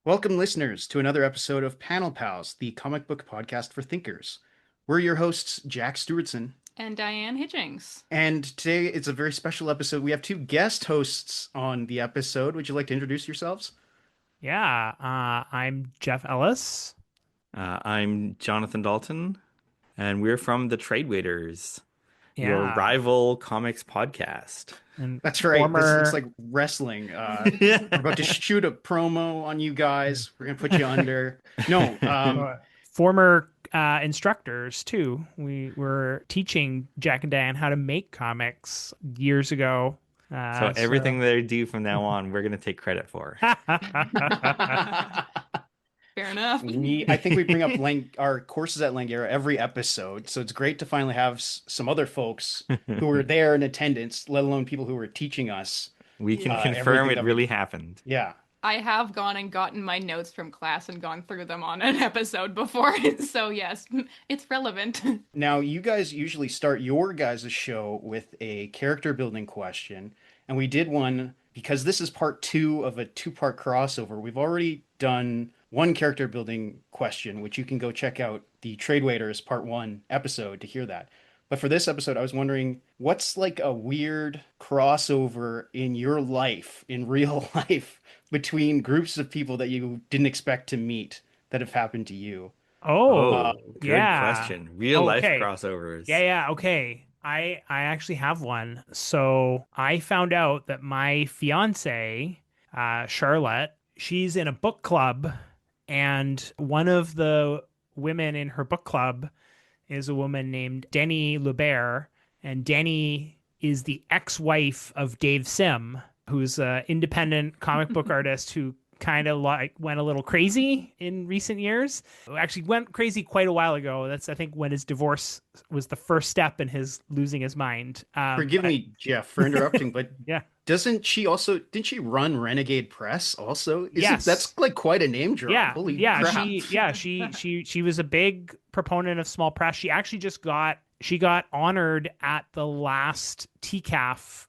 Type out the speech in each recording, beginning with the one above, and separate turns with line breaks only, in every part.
Welcome, listeners, to another episode of Panel Pals, the comic book podcast for thinkers. We're your hosts, Jack Stewartson.
And Diane Hitchings.
And today it's a very special episode. We have two guest hosts on the episode. Would you like to introduce yourselves?
Yeah, I'm Jeff Ellis.
I'm Jonathan Dalton, and we're from the TradeWaiters, your
Yeah,
rival comics podcast.
and
That's right.
former
It's like wrestling. We're about to shoot a promo on you guys. We're going to put you under. No,
former instructors too. We were teaching Jack and Diane how to make comics years ago.
So everything they do from now on, we're going to take credit for.
Fair enough.
I think we bring up our courses at Langara every episode, so it's great to finally have some other folks who were there in attendance, let alone people who were teaching us.
We can
everything
confirm it
that
really happened.
Yeah.
I have gone and gotten my notes from class and gone through them on an episode before. So yes, it's relevant.
Now, you guys usually start your guys' show with a character building question, and we did one because this is part two of a two-part crossover. We've already done one character building question, which you can go check out the TradeWaiters part one episode to hear that. But for this episode, I was wondering what's like a weird crossover in your life, in real life, between groups of people that you didn't expect to meet that have happened to you.
Good
yeah.
question. Real life
Okay.
crossovers.
Yeah, okay. I actually have one. So I found out that my fiance, Charlotte, she's in a book club, and one of the women in her book club is a woman named Denny Loeb, and Denny is the ex-wife of Dave Sim, who's an independent comic book artist who kind of like went a little crazy in recent years. Actually went crazy quite a while ago. That's, I think, when his divorce was the first step in his losing his mind.
Forgive me, Jeff, for interrupting, but
yeah.
didn't she run Renegade Press also?
Yes.
That's like quite a name drop.
Yeah,
Holy
yeah,
crap.
she was a big proponent of small press. She actually just got honored at the last TCAF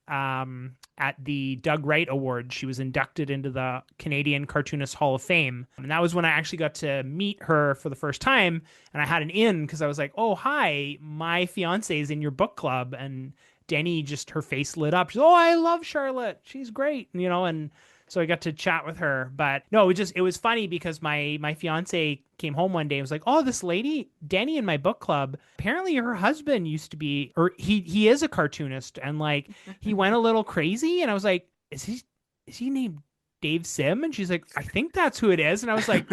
at the Doug Wright Award. She was inducted into the Canadian Cartoonist Hall of Fame. And that was when I actually got to meet her for the first time. And I had an in because I was like, oh, hi, my fiance is in your book club. And Denny, just her face lit up. She's, oh, I love Charlotte. She's great. And so I got to chat with her. But no, it was funny because my fiance came home one day and was like, oh, this lady, Denny in my book club, apparently her husband used to be, or he is a cartoonist, and like he went a little crazy. And I was like, is he named Dave Sim? And she's like, I think that's who it is. And I was like,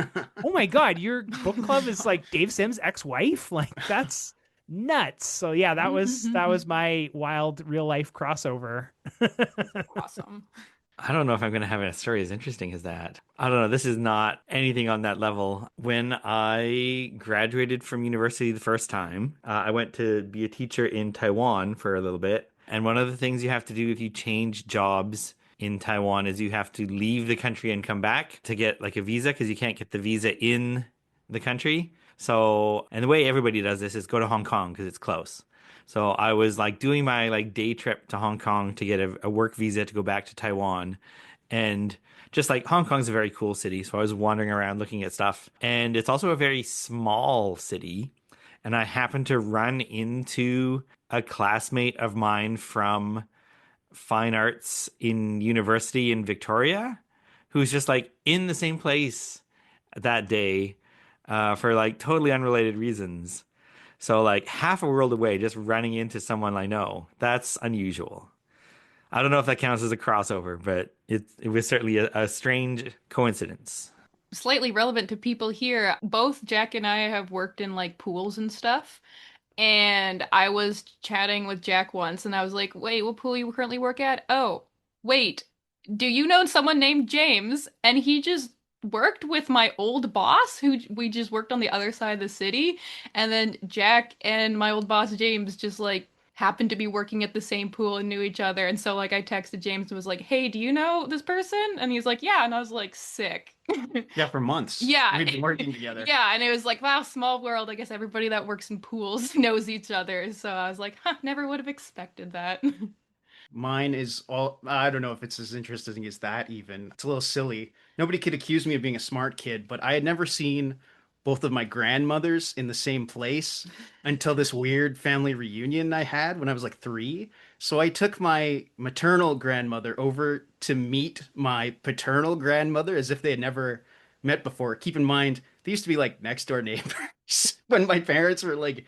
oh my God, your book club is like Dave Sim's ex-wife? Like, that's nuts. So yeah, that was my wild real life crossover.
Awesome.
I don't know if I'm going to have a story as interesting as that. I don't know. This is not anything on that level. When I graduated from university the first time, I went to be a teacher in Taiwan for a little bit. And one of the things you have to do if you change jobs in Taiwan is you have to leave the country and come back to get like a visa, because you can't get the visa in the country. So, and the way everybody does this is go to Hong Kong because it's close. So I was like doing my like day trip to Hong Kong to get a work visa to go back to Taiwan. And just like Hong Kong's a very cool city. So I was wandering around looking at stuff. And it's also a very small city. And I happened to run into a classmate of mine from fine arts in university in Victoria, who's just like in the same place that day for like totally unrelated reasons. So like half a world away, just running into someone I know. That's unusual. I don't know if that counts as a crossover, but it was certainly a strange coincidence.
Slightly relevant to people here. Both Jack and I have worked in like pools and stuff. And I was chatting with Jack once and I was like, wait, what pool you currently work at? Oh, wait, do you know someone named James? And he just worked with my old boss, who we just worked on the other side of the city. And then Jack and my old boss, James, just like happened to be working at the same pool and knew each other. And so like I texted James and was like, hey, do you know this person? And he's like, yeah. And I was like, sick.
Yeah, for months.
Yeah.
We've been working together.
Yeah, and it was like, wow, small world. I guess everybody that works in pools knows each other. So I was like, huh, never would have expected that.
Mine is all, I don't know if it's as interesting as that even. It's a little silly. Nobody could accuse me of being a smart kid, but I had never seen both of my grandmothers in the same place until this weird family reunion I had when I was like 3. So I took my maternal grandmother over to meet my paternal grandmother as if they had never met before. Keep in mind, they used to be like next door neighbors when my parents were like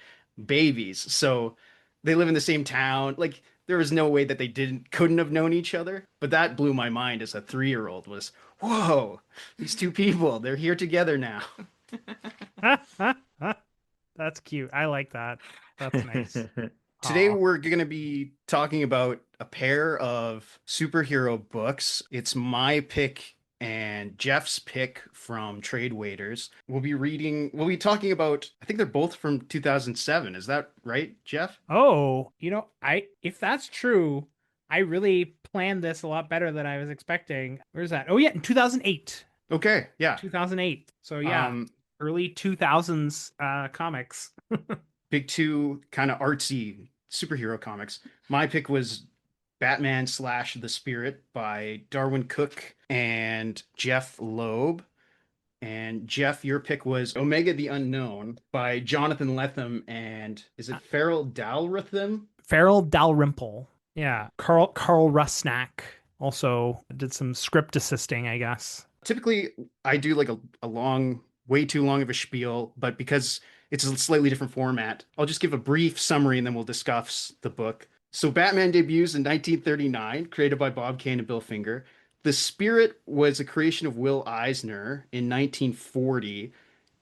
babies. So they live in the same town. Like there was no way that they couldn't have known each other. But that blew my mind as a 3-year-old was, whoa, these two people, they're here together now.
That's cute. I like that. That's nice.
Today
Aw.
we're going to be talking about a pair of superhero books. It's my pick and Jeff's pick from TradeWaiters. We'll be talking about, I think they're both from 2007. Is that right, Jeff?
Oh, if that's true, I really planned this a lot better than I was expecting. Where's that? Oh yeah, in 2008.
Okay, yeah.
2008. So yeah, early 2000s comics.
Big two kind of artsy superhero comics. My pick was Batman / The Spirit by Darwyn Cooke and Jeph Loeb. And Jeph, your pick was Omega the Unknown by Jonathan Lethem and is it Farel Dalrymple?
Farel Dalrymple. Yeah. Karl Rusnak also did some script assisting, I guess.
Typically, I do like a long, way too long of a spiel, but because it's a slightly different format, I'll just give a brief summary and then we'll discuss the book. So Batman debuts in 1939, created by Bob Kane and Bill Finger. The Spirit was a creation of Will Eisner in 1940.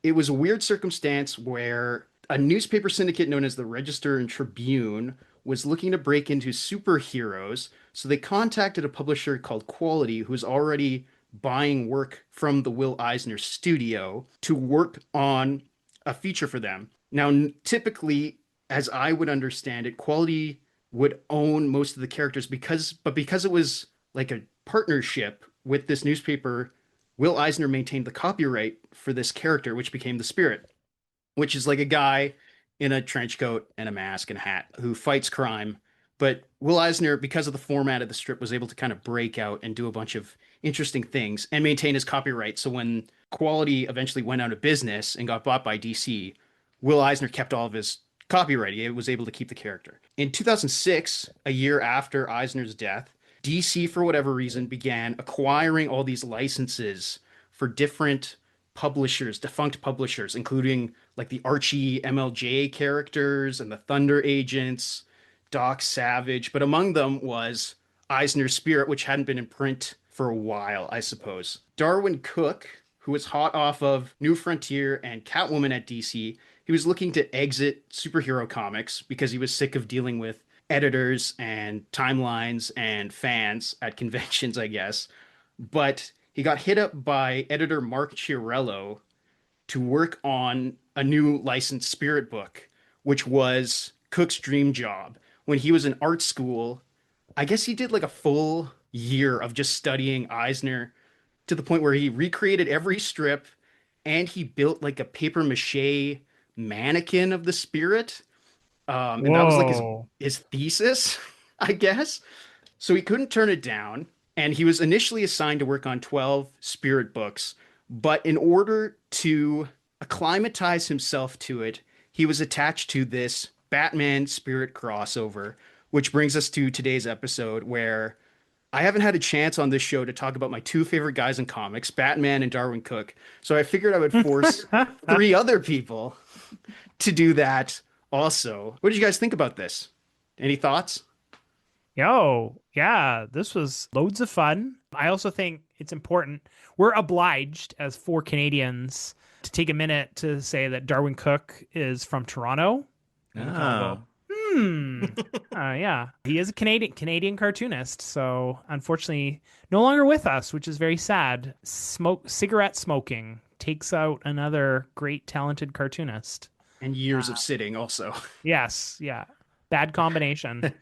It was a weird circumstance where a newspaper syndicate known as the Register and Tribune was looking to break into superheroes. So they contacted a publisher called Quality, who was already buying work from the Will Eisner studio to work on a feature for them. Now, typically, as I would understand it, Quality would own most of the characters because it was like a partnership with this newspaper, Will Eisner maintained the copyright for this character, which became the Spirit, which is like a guy in a trench coat and a mask and a hat who fights crime. But Will Eisner, because of the format of the strip, was able to kind of break out and do a bunch of interesting things and maintain his copyright. So when Quality eventually went out of business and got bought by DC, Will Eisner kept all of his copyright. He was able to keep the character. In 2006, a year after Eisner's death, DC, for whatever reason, began acquiring all these licenses for different publishers, defunct publishers, including like the Archie MLJ characters and the Thunder Agents, Doc Savage. But among them was Eisner's Spirit, which hadn't been in print for a while, I suppose. Darwyn Cooke, who was hot off of New Frontier and Catwoman at DC, he was looking to exit superhero comics because he was sick of dealing with editors and timelines and fans at conventions, I guess. But he got hit up by editor Mark Chiarello to work on a new licensed Spirit book, which was Cooke's dream job. When he was in art school, I guess he did like a full year of just studying Eisner to the point where he recreated every strip and he built like a paper mache mannequin of the Spirit. And that was like his thesis, I guess. So he couldn't turn it down. And he was initially assigned to work on 12 Spirit books. But in order to acclimatize himself to it, he was attached to this Batman Spirit crossover, which brings us to today's episode where I haven't had a chance on this show to talk about my two favorite guys in comics, Batman and Darwyn Cooke. So I figured I would force 3 other people to do that also. What did you guys think about this? Any thoughts?
Yo, yeah, this was loads of fun. I also think it's important. We're obliged as 4 Canadians to take a minute to say that Darwyn Cooke is from Toronto.
Oh.
Yeah, he is a Canadian cartoonist. So unfortunately, no longer with us, which is very sad. Cigarette smoking takes out another great, talented cartoonist.
And years of sitting also.
Yes, yeah. Bad combination.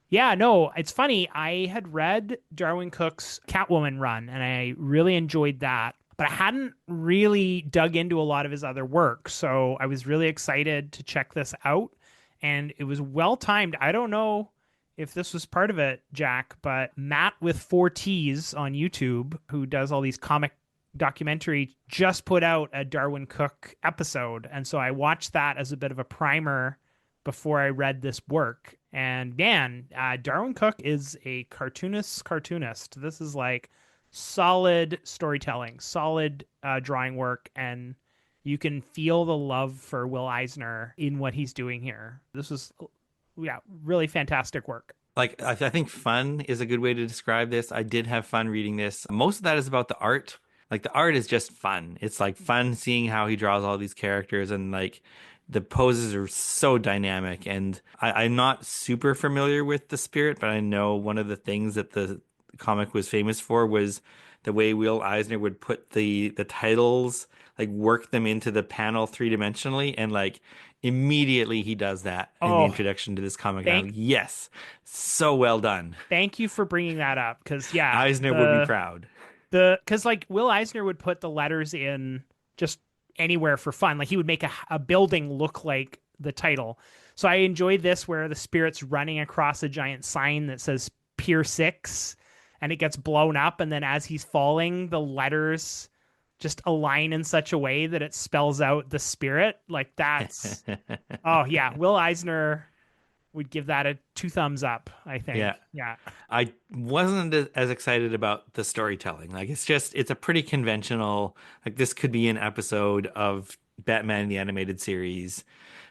Yeah, no, it's funny. I had read Darwyn Cooke's Catwoman run, and I really enjoyed that. But I hadn't really dug into a lot of his other work. So I was really excited to check this out. And it was well timed. I don't know if this was part of it, Jack, but Matt with 4Ts on YouTube, who does all these comic documentary, just put out a Darwyn Cooke episode. And so I watched that as a bit of a primer before I read this work. And man, Darwyn Cooke is a cartoonist. This is like solid storytelling, solid drawing work, and you can feel the love for Will Eisner in what he's doing here. This was, really fantastic work.
Like, I think fun is a good way to describe this. I did have fun reading this. Most of that is about the art. Like, the art is just fun. It's like fun seeing how he draws all these characters, and like the poses are so dynamic. And I'm not super familiar with The Spirit, but I know one of the things that the comic was famous for was the way Will Eisner would put the titles, like work them into the panel three-dimensionally, and like immediately he does that in the introduction to this comic. I'm like, yes, so well done.
Thank you for bringing that up, because
Eisner would be proud.
Because like Will Eisner would put the letters in just anywhere for fun. Like he would make a building look like the title. So I enjoyed this where the Spirit's running across a giant sign that says Pier 6, and it gets blown up, and then as he's falling, the letters just align in such a way that it spells out the Spirit. Like that's oh yeah, Will Eisner would give that a 2 thumbs up, I think. Yeah.
I wasn't as excited about the storytelling. Like it's a pretty conventional, like this could be an episode of Batman the Animated Series.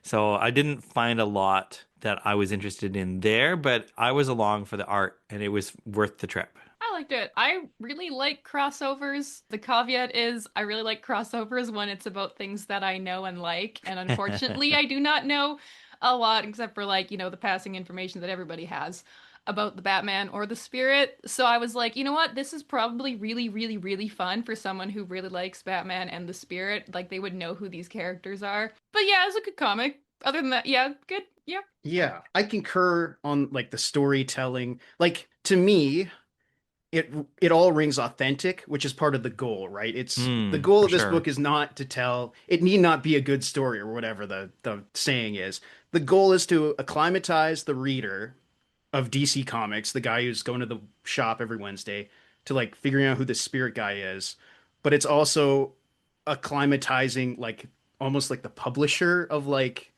So I didn't find a lot that I was interested in there, but I was along for the art and it was worth the trip.
I liked it. I really like crossovers. The caveat is I really like crossovers when it's about things that I know and like. And unfortunately, I do not know a lot except for like, the passing information that everybody has about the Batman or the Spirit. So I was like, you know what? This is probably really, really, really fun for someone who really likes Batman and the Spirit. Like they would know who these characters are. But yeah, it's a good comic. Other than that, yeah, good. Yeah.
Yeah, I concur on like the storytelling. Like to me, it all rings authentic, which is part of the goal, right? It's the goal of this book is not to tell, it need not be a good story or whatever the saying is. The goal is to acclimatize the reader of DC Comics, the guy who's going to the shop every Wednesday, to like figuring out who the Spirit guy is. But it's also acclimatizing like almost like the publisher of like,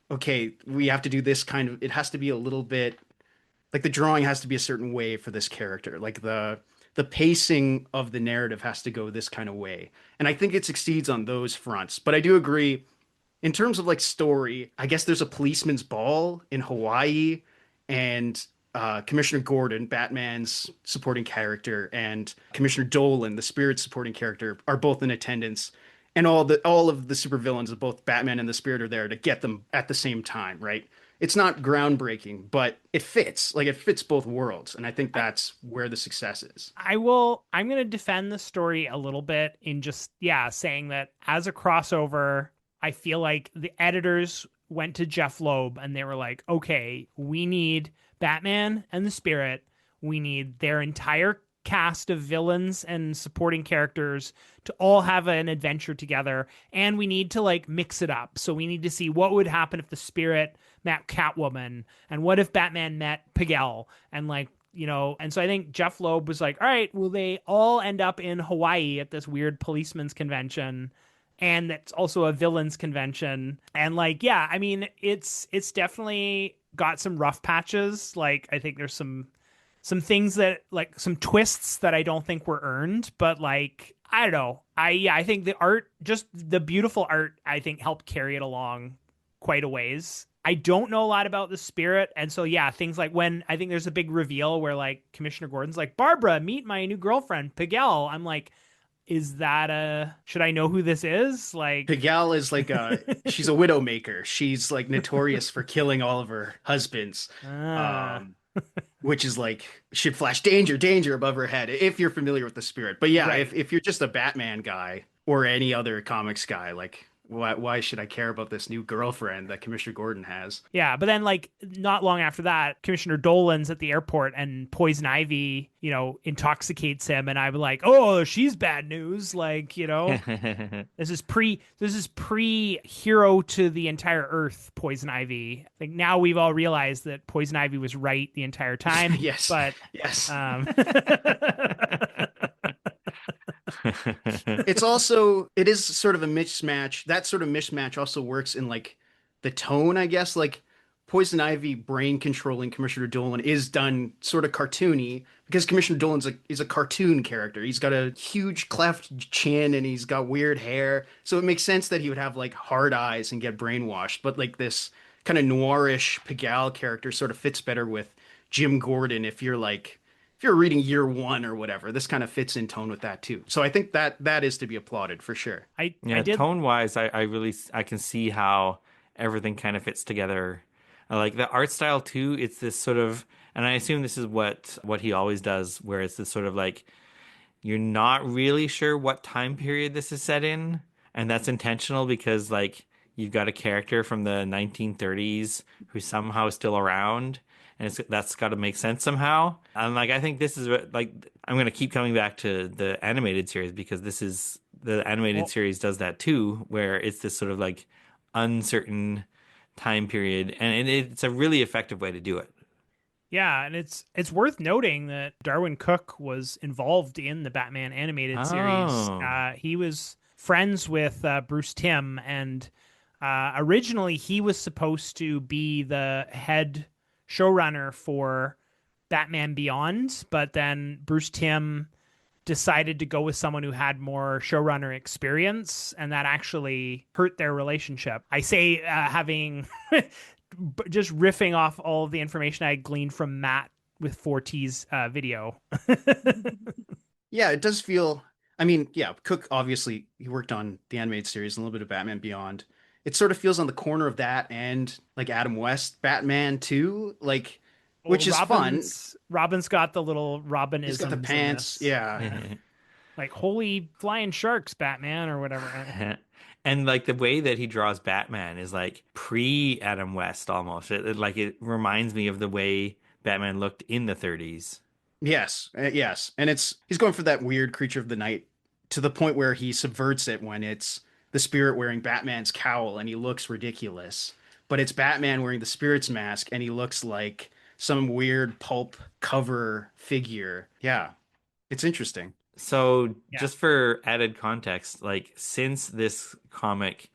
okay, we have to do this kind of, it has to be a little bit like the drawing has to be a certain way for this character. Like the pacing of the narrative has to go this kind of way. And I think it succeeds on those fronts. But I do agree in terms of like story, I guess there's a policeman's ball in Hawaii, and Commissioner Gordon, Batman's supporting character, and Commissioner Dolan, the Spirit's supporting character, are both in attendance. And all of the supervillains of both Batman and the Spirit are there to get them at the same time, right? It's not groundbreaking, but it fits. Like it fits both worlds, and I think that's where the success is.
I'm going to defend the story a little bit in just saying that as a crossover, I feel like the editors went to Jeph Loeb and they were like, okay, we need Batman and the Spirit. We need their entire cast of villains and supporting characters to all have an adventure together, and we need to like mix it up. So we need to see what would happen if the Spirit met Catwoman, and what if Batman met Pigel, and like, and so I think Jeph Loeb was like, all right, will they all end up in Hawaii at this weird policeman's convention, and that's also a villains convention? And like, yeah, I mean, it's definitely got some rough patches. Like I think there's some things that like some twists that I don't think were earned, but like, I don't know. I think the art, just the beautiful art, I think helped carry it along quite a ways. I don't know a lot about the Spirit. And so, things like when I think there's a big reveal where like Commissioner Gordon's like, Barbara, meet my new girlfriend, Pigel. I'm like, is that should I know who this is? Like
Pigel is like she's a widowmaker. She's like notorious for killing all of her husbands. Which is like should flash danger above her head if you're familiar with the Spirit. But yeah, right. if you're just a Batman guy or any other comics guy, like why should I care about this new girlfriend that Commissioner Gordon has?
Yeah, but then like not long after that, Commissioner Dolan's at the airport and Poison Ivy, intoxicates him, and I'm like, oh, she's bad news. Like, this is pre hero to the entire Earth, Poison Ivy. Like now we've all realized that Poison Ivy was right the entire time.
Yes.
But
yes. It is sort of a mismatch. That sort of mismatch also works in like the tone, I guess. Like Poison Ivy brain controlling Commissioner Dolan is done sort of cartoony because Commissioner Dolan is a cartoon character. He's got a huge cleft chin and he's got weird hair. So it makes sense that he would have like hard eyes and get brainwashed. But like this kind of noirish Pigalle character sort of fits better with Jim Gordon if you're reading Year One or whatever. This kind of fits in tone with that too. So I think that is to be applauded for sure.
I did...
Tone wise, I can see how everything kind of fits together. I like the art style too. It's this sort of, and I assume this is what he always does, where it's this sort of like you're not really sure what time period this is set in, and that's intentional because like you've got a character from the 1930s who's somehow still around. And that's got to make sense somehow. And like, I think this is like, I'm going to keep coming back to the animated series because the animated series does that too, where it's this sort of like uncertain time period. And it's a really effective way to do it.
Yeah. And it's worth noting that Darwyn Cooke was involved in the Batman animated series. He was friends with Bruce Timm, and originally he was supposed to be the head showrunner for Batman Beyond, but then Bruce Timm decided to go with someone who had more showrunner experience, and that actually hurt their relationship. I say having just riffing off all of the information I gleaned from Matt with 4T's video.
Yeah, it does feel, I mean, yeah, Cooke obviously he worked on the animated series and a little bit of Batman Beyond. It sort of feels on the corner of that and like Adam West Batman too, like, which is fun.
Robin's got the little Robinisms.
He's got the pants, yeah.
Like holy flying sharks, Batman or whatever.
And like the way that he draws Batman is like pre Adam West almost. It reminds me of the way Batman looked in the 30s.
Yes, yes, and he's going for that weird creature of the night to the point where he subverts it when it's the Spirit wearing Batman's cowl and he looks ridiculous, but it's Batman wearing the Spirit's mask and he looks like some weird pulp cover figure. Yeah, it's interesting.
So just for added context, like since this comic,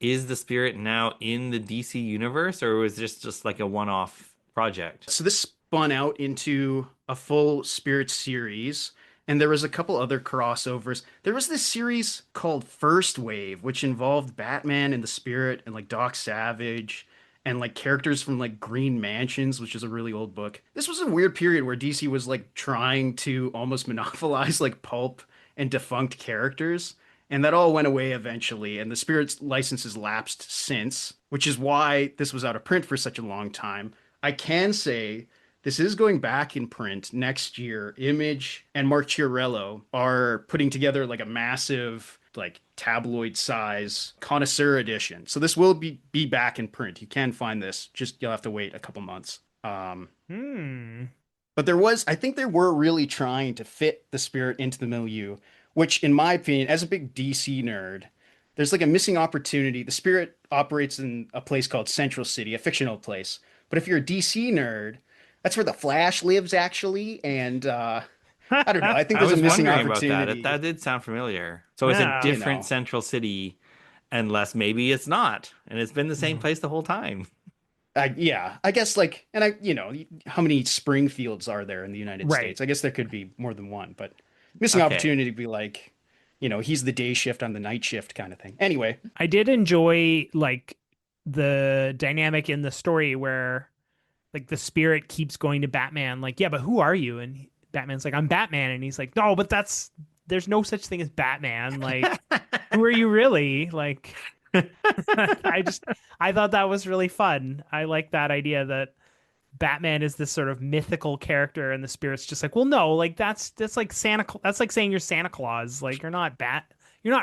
is the Spirit now in the DC universe, or was this just like a one-off project?
So this spun out into a full Spirit series. And there was a couple other crossovers. There was this series called First Wave, which involved Batman and the Spirit and like Doc Savage and like characters from like Green Mansions, which is a really old book. This was a weird period where DC was like trying to almost monopolize like pulp and defunct characters. And that all went away eventually. And the Spirit's licenses lapsed since, which is why this was out of print for such a long time. I can say this is going back in print next year. Image and Mark Chiarello are putting together like a massive, like tabloid size connoisseur edition. So this will be back in print. You can find this. Just you'll have to wait a couple months. But I think they were really trying to fit the Spirit into the milieu, which in my opinion, as a big DC nerd, there's like a missing opportunity. The Spirit operates in a place called Central City, a fictional place. But if you're a DC nerd, that's where the Flash lives, actually, and I don't know. I think there's a missing opportunity.
That did sound familiar. So it's a different Central City, unless maybe it's not, and it's been the same place the whole time.
Yeah, I guess like, and how many Springfields are there in the United States? I guess there could be more than one, but missing opportunity to be like, he's the day shift on the night shift kind of thing. Anyway,
I did enjoy like the dynamic in the story where like the Spirit keeps going to Batman, like, yeah, but who are you? And Batman's like, I'm Batman. And he's like, no, but there's no such thing as Batman. Like, who are you really? Like, I thought that was really fun. I like that idea that Batman is this sort of mythical character and the Spirit's just like, well, no, like that's like that's like saying you're Santa Claus. Like you're not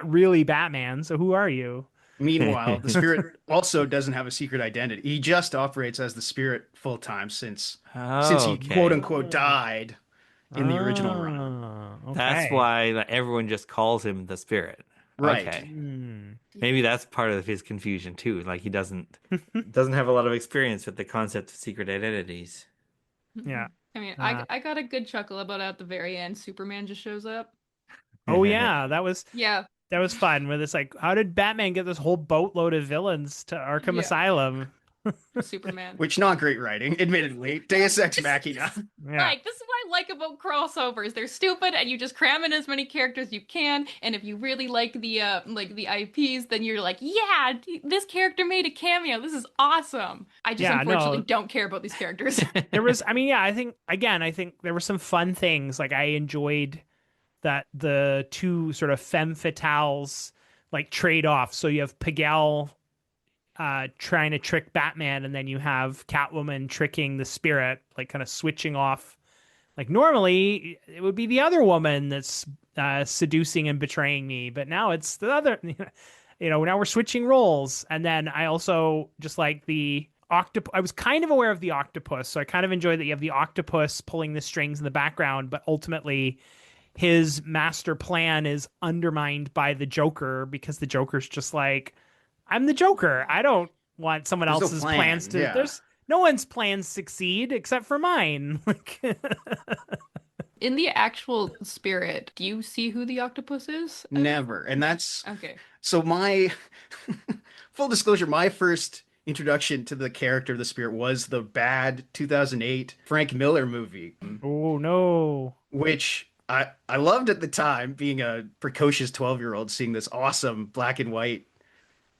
really Batman. So who are you?
Meanwhile, the spirit also doesn't have a secret identity. He just operates as the spirit full time since
Oh,
he quote
okay.
unquote died in the original run.
That's
Okay.
why everyone just calls him the spirit.
Right.
Okay.
Hmm.
Maybe that's part of his confusion too. Like he doesn't have a lot of experience with the concept of secret identities.
Yeah.
I mean,
Uh,
I got a good chuckle about at the very end, Superman just shows up.
oh yeah,
Yeah,
that was fun. Where it's like, how did Batman get this whole boatload of villains to Arkham
Yeah.
Asylum?
Superman.
Which not great writing, admittedly. Deus Ex Machina.
Yeah.
Like, this is what I like about crossovers. They're stupid, and you just cram in as many characters as you can. And if you really like the IPs, then you're like, yeah, this character made a cameo. This is awesome. I just
Yeah,
unfortunately
no.
don't care about these characters.
There was, I mean, yeah, I think there were some fun things. Like I enjoyed that the two sort of femme fatales like trade off. So you have Pagel trying to trick Batman, and then you have Catwoman tricking the spirit, like kind of switching off. Like normally it would be the other woman that's seducing and betraying me, but now it's the other. Now we're switching roles. And then I also just like the octopus. I was kind of aware of the octopus, so I kind of enjoyed that you have the octopus pulling the strings in the background, but ultimately his master plan is undermined by the Joker because the Joker's just like, I'm the Joker. I don't want someone
There's no
else's
plan,
plans to.
yeah.
There's no one's plans succeed except for mine. Like,
In the actual spirit, do you see who the octopus is?
Never. And that's
Okay.
so my full disclosure, my first introduction to the character of the spirit was the bad 2008 Frank Miller movie,
oh no.
which I loved at the time, being a precocious 12-year-old, seeing this awesome black and white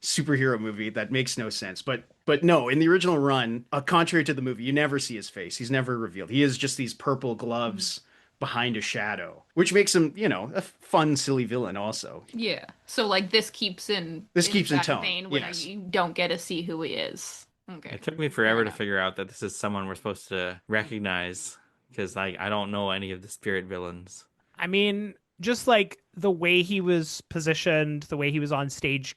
superhero movie that makes no sense. But no, in the original run, contrary to the movie, you never see his face. He's never revealed. He is just these purple gloves behind a shadow, which makes him, a fun, silly villain also.
Yeah. So like this keeps in
Keeps in
that
tone,
vein when
yes.
you don't get to see who he is. Okay.
It took me forever to
enough.
figure out that this is someone we're supposed to recognize because I don't know any of the spirit villains.
I mean, just like the way he was positioned, the way he was on stage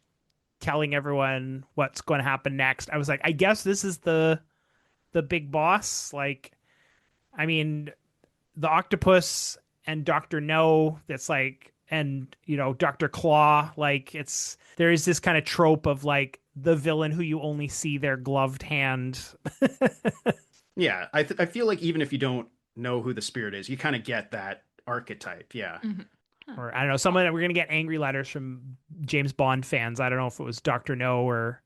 telling everyone what's going to happen next, I was like, I guess this is the big boss. Like, I mean, the octopus and Dr. No, that's like, and Dr. Claw, like there is this kind of trope of like the villain who you only see their gloved hand.
Yeah, I feel like even if you don't know who the spirit is, you kind of get that archetype. Yeah.
Or I don't know, someone we're gonna get angry letters from James Bond fans. I don't know if it was Dr. No or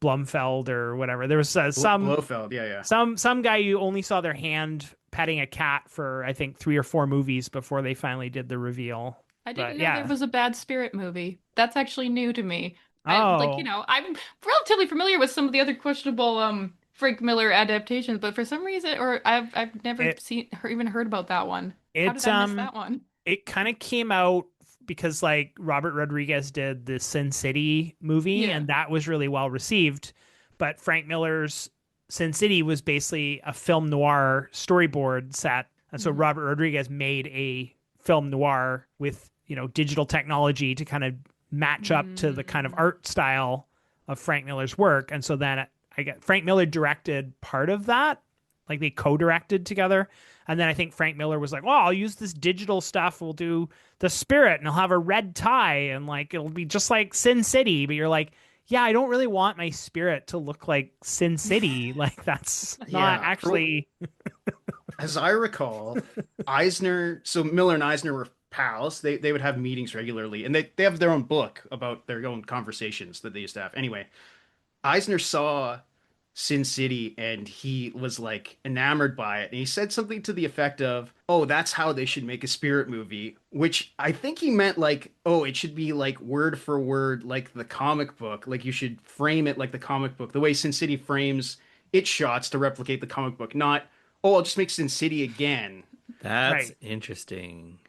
Blumfeld or whatever. There was some
Blofeld, yeah.
some guy you only saw their hand petting a cat for I think 3 or 4 movies before they finally did the reveal.
I didn't
But,
know
yeah.
there was a bad spirit movie. That's actually new to me.
Oh.
I'm relatively familiar with some of the other questionable Frank Miller adaptations, but for some reason, or I've never seen or even heard about that one. How did I miss that one?
It kind of came out because like Robert Rodriguez did the Sin City movie, and that was really well received. But Frank Miller's Sin City was basically a film noir storyboard set, and so Robert Rodriguez made a film noir with digital technology to kind of match up to the kind of art style of Frank Miller's work. And so then Frank Miller directed part of that, like they co-directed together. And then I think Frank Miller was like, well, I'll use this digital stuff. We'll do the spirit and I'll have a red tie and like, it'll be just like Sin City. But you're like, yeah, I don't really want my spirit to look like Sin City. Like that's not actually.
As I recall, Miller and Eisner were pals. They would have meetings regularly, and they have their own book about their own conversations that they used to have. Anyway, Eisner saw Sin City and he was like enamored by it. And he said something to the effect of, oh, that's how they should make a spirit movie, which I think he meant like, oh, it should be like word for word, like the comic book. Like you should frame it like the comic book, the way Sin City frames its shots to replicate the comic book, not, oh, I'll just make Sin City again.
That's interesting.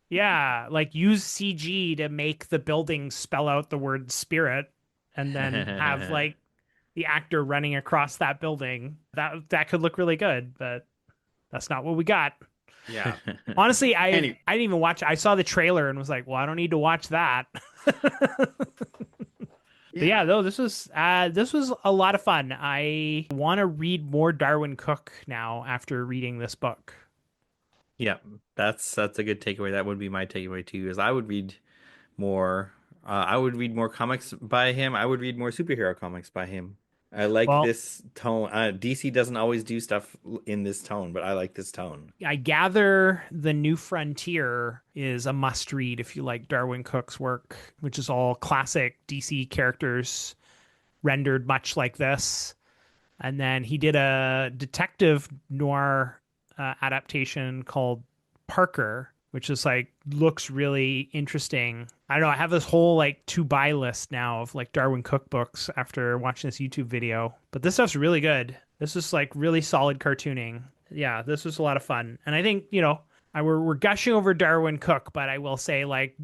Yeah, like use CG to make the building spell out the word spirit and then have like the actor running across that building. That could look really good, but that's not what we got.
Yeah.
Honestly, I didn't even watch. I saw the trailer and was like, well, I don't need to watch that. But yeah, though this was a lot of fun. I want to read more Darwyn Cooke now after reading this book.
Yeah, that's a good takeaway. That would be my takeaway too. Is I would read more. I would read more comics by him. I would read more superhero comics by him. I like
Well,
this tone. DC doesn't always do stuff in this tone, but I like this tone.
I gather The New Frontier is a must read if you like Darwyn Cooke's work, which is all classic DC characters rendered much like this. And then he did a detective noir adaptation called Parker, which is like looks really interesting. I don't know. I have this whole like to buy list now of like Darwyn Cooke books after watching this YouTube video. But this stuff's really good. This is like really solid cartooning. Yeah, this was a lot of fun. And I think, we're gushing over Darwyn Cooke, but I will say like,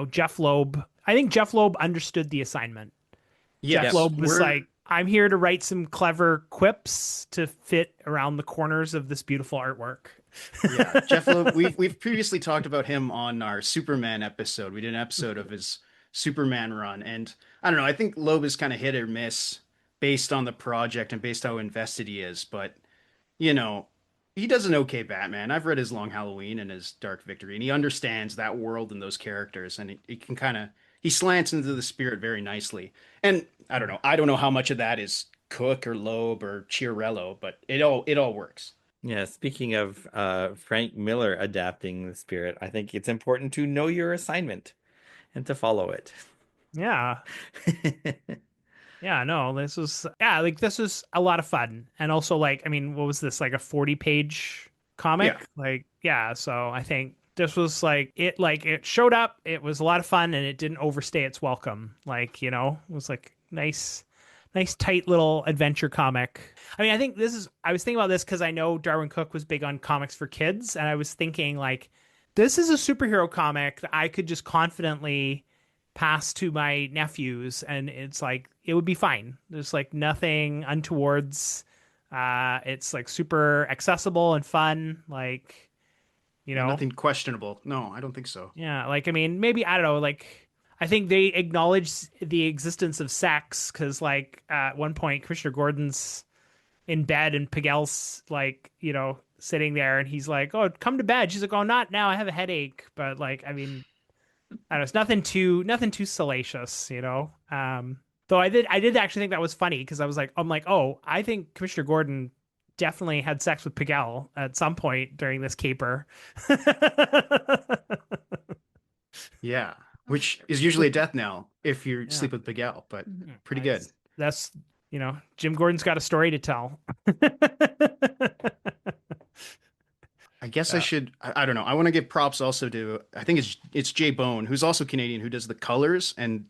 Jeph Loeb. I think Jeph Loeb understood the assignment.
Yes,
Jeph Loeb was like, I'm here to write some clever quips to fit around the corners of this beautiful artwork.
Yeah, Jeff Loeb, we've previously talked about him on our Superman episode. We did an episode of his Superman run, and I don't know, I think Loeb is kind of hit or miss based on the project and based how invested he is, but he does an okay Batman. I've read his Long Halloween and his Dark Victory, and he understands that world and those characters, and he can he slants into the spirit very nicely. And I don't know how much of that is Cooke or Loeb or Chiarello, but it all works.
Yeah, speaking of Frank Miller adapting the spirit, I think it's important to know your assignment and to follow it.
Yeah. Yeah, no, this was a lot of fun. And also what was this, like a 40-page comic?
Yeah.
So I think this was it showed up, it was a lot of fun, and it didn't overstay its welcome. It was like nice tight little adventure comic. I mean, I was thinking about this because I know Darwyn Cooke was big on comics for kids, and I was thinking this is a superhero comic that I could just confidently pass to my nephews, and it's it would be fine. There's nothing untowards. It's super accessible and fun.
Nothing questionable. No, I don't think so.
Yeah, maybe I don't know. I think they acknowledge the existence of sex because, at one point, Commissioner Gordon's in bed and Piguel's sitting there, and he's like, "Oh, come to bed." She's like, "Oh, not now. I have a headache." But I don't know. It's nothing too salacious, Though I did actually think that was funny because I'm like, oh, I think Commissioner Gordon definitely had sex with Piguel at some point during this caper.
Yeah. Which is usually a death knell if you sleep with Piguel, but pretty good.
That's, Jim Gordon's got a story to tell.
I guess I don't know. I want to give props also to, I think it's Jay Bone, who's also Canadian, who does the colors, and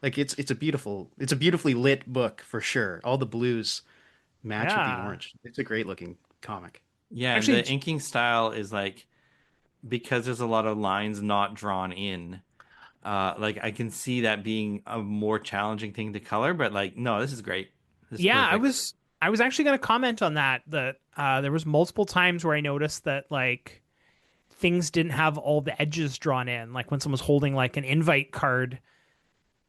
it's a beautifully lit book for sure. All the blues match with the orange. It's a great looking comic.
Yeah,
actually,
the inking style is because there's a lot of lines not drawn in. I can see that being a more challenging thing to color, but no, this is great. This is perfect.
I was actually going to comment on that there was multiple times where I noticed that things didn't have all the edges drawn in, when someone's holding an invite card,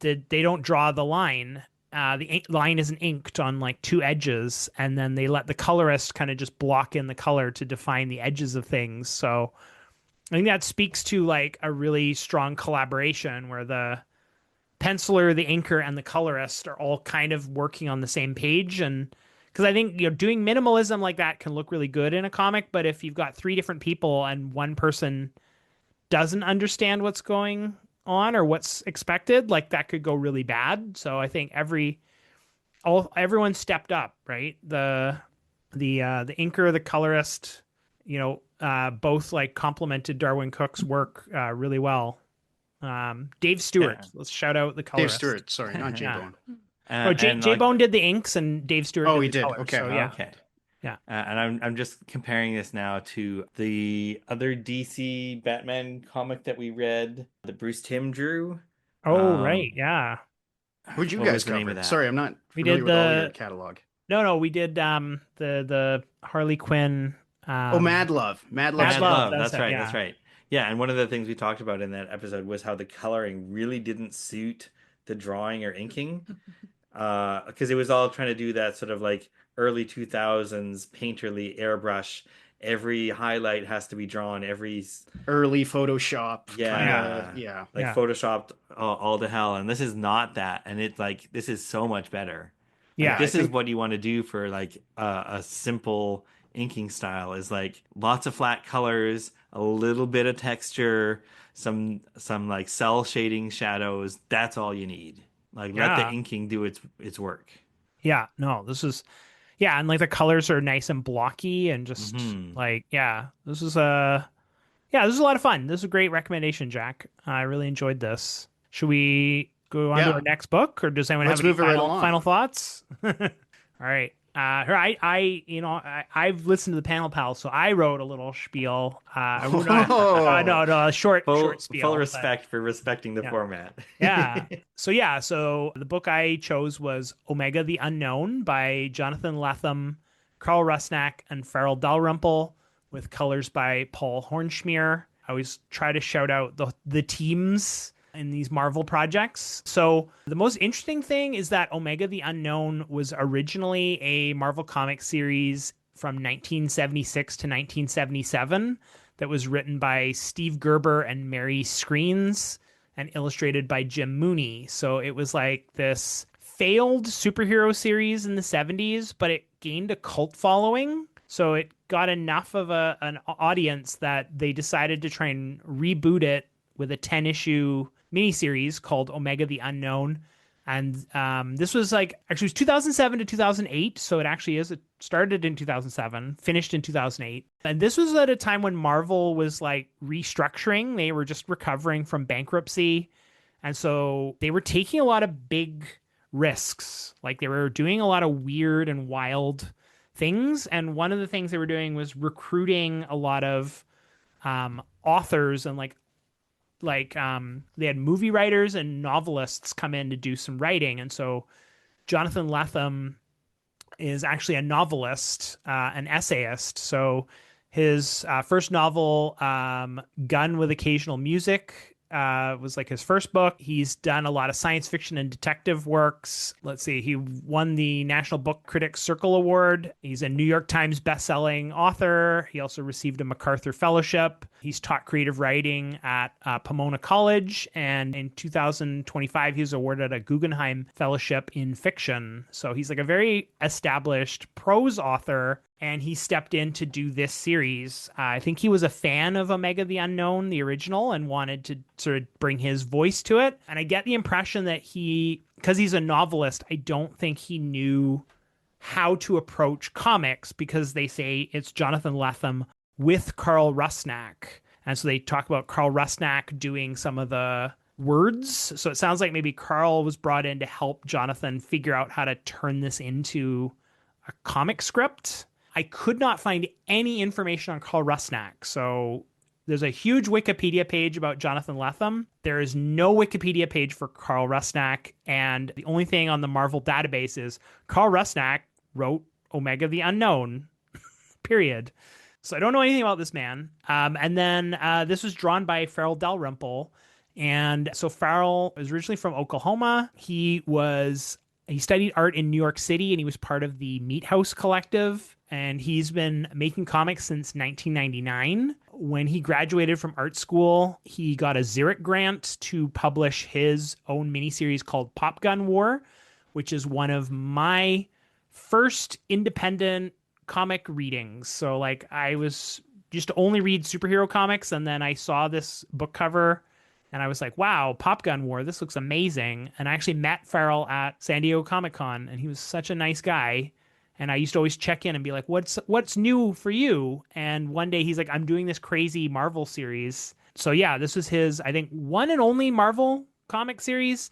they don't draw the line. The line isn't inked on two edges, and then they let the colorist kind of just block in the color to define the edges of things. So I think that speaks to a really strong collaboration where the penciler, the inker, and the colorist are all kind of working on the same page. And because I think doing minimalism like that can look really good in a comic, but if you've got 3 different people and one person doesn't understand what's going on or what's expected, that could go really bad. So I think everyone stepped up, right? The inker, the colorist, both complemented Darwyn Cooke's work really well. Dave Stewart, let's shout out the colorist.
Dave Stewart, sorry, not Jay Bone.
Jay Bone did the inks and Dave Stewart.
Oh,
did
he
the
did.
colors,
Okay.
so, yeah.
Okay.
Yeah.
And I'm just comparing this now to the other DC Batman comic that we read, that Bruce Timm drew.
Oh, right. Yeah.
Who'd you
What
guys
was the name
cover?
of that?
Sorry, I'm not
We
familiar
did
with all
the-
your catalog.
No, we did the Harley Quinn.
Mad Love. Mad Love.
Mad Love.
That's
That's it,
right.
yeah.
That's right. Yeah, and one of the things we talked about in that episode was how the coloring really didn't suit the drawing or inking, because it was all trying to do that sort of like early 2000s painterly airbrush. Every highlight has to be drawn.
Early Photoshop kind
Yeah,
of, yeah.
like
Yeah.
photoshopped all to hell. And this is not that. And it's like this is so much better. Like
Yeah,
I
this is
think
what you want to do for like a simple inking style is like lots of flat colors, a little bit of texture, some like cell shading shadows. That's all you need. Like let the
yeah,
inking do its work.
yeah. No, this is yeah, and like the colors are nice and blocky and just
Hmm.
like yeah, this is yeah, this is a lot of fun. This is a great recommendation, Jack. I really enjoyed this. Should we go on to our
yeah.
next book, or does anyone have
Let's
any
move it right
final
along.
thoughts? All right. I've listened to the Panel Pals, so I wrote a little spiel. I wrote
Oh.
no, a short
Full
spiel, but
respect for respecting the
yeah.
format.
Yeah. So the book I chose was Omega the Unknown by Jonathan Lethem, Karl Rusnak, and Farel Dalrymple, with colors by Paul Hornschmier. I always try to shout out the teams in these Marvel projects. So the most interesting thing is that Omega the Unknown was originally a Marvel comic series from 1976 to 1977 that was written by Steve Gerber and Mary Screens and illustrated by Jim Mooney. So it was like this failed superhero series in the 70s, but it gained a cult following. So it got enough of an audience that they decided to try and reboot it with a 10-issue miniseries called Omega the Unknown. And this was like, actually, it was 2007 to 2008. So it actually is. It started in 2007, finished in 2008. And this was at a time when Marvel was like restructuring. They were just recovering from bankruptcy. And so they were taking a lot of big risks. Like they were doing a lot of weird and wild things. And one of the things they were doing was recruiting a lot of authors and they had movie writers and novelists come in to do some writing. And so Jonathan Lethem is actually a novelist, an essayist. So his first novel, Gun with Occasional Music, was like his first book. He's done a lot of science fiction and detective works. Let's see, he won the National Book Critics Circle Award. He's a New York Times bestselling author. He also received a MacArthur Fellowship. He's taught creative writing at Pomona College, and in 2025 he was awarded a Guggenheim Fellowship in fiction. So he's like a very established prose author, and he stepped in to do this series. I think he was a fan of Omega the Unknown, the original, and wanted to sort of bring his voice to it. And I get the impression that because he's a novelist, I don't think he knew how to approach comics, because they say it's Jonathan Lethem with Karl Rusnak. And so they talk about Karl Rusnak doing some of the words. So it sounds like maybe Karl was brought in to help Jonathan figure out how to turn this into a comic script. I could not find any information on Karl Rusnak. So there's a huge Wikipedia page about Jonathan Lethem. There is no Wikipedia page for Karl Rusnak. And the only thing on the Marvel database is Karl Rusnak wrote Omega the Unknown, period. So I don't know anything about this man. And then this was drawn by Farel Dalrymple. And so Farel was originally from Oklahoma. He studied art in New York City, and he was part of the Meat House Collective. And he's been making comics since 1999. When he graduated from art school, he got a Xeric grant to publish his own miniseries called Pop Gun War, which is one of my first independent comic readings. So like I was used to only read superhero comics, and then I saw this book cover and I was like, wow, Pop Gun War, this looks amazing. And I actually met Farel at San Diego Comic-Con, and he was such a nice guy. And I used to always check in and be like, what's new for you? And one day he's like, I'm doing this crazy Marvel series. So yeah, this was his, I think, one and only Marvel comic series.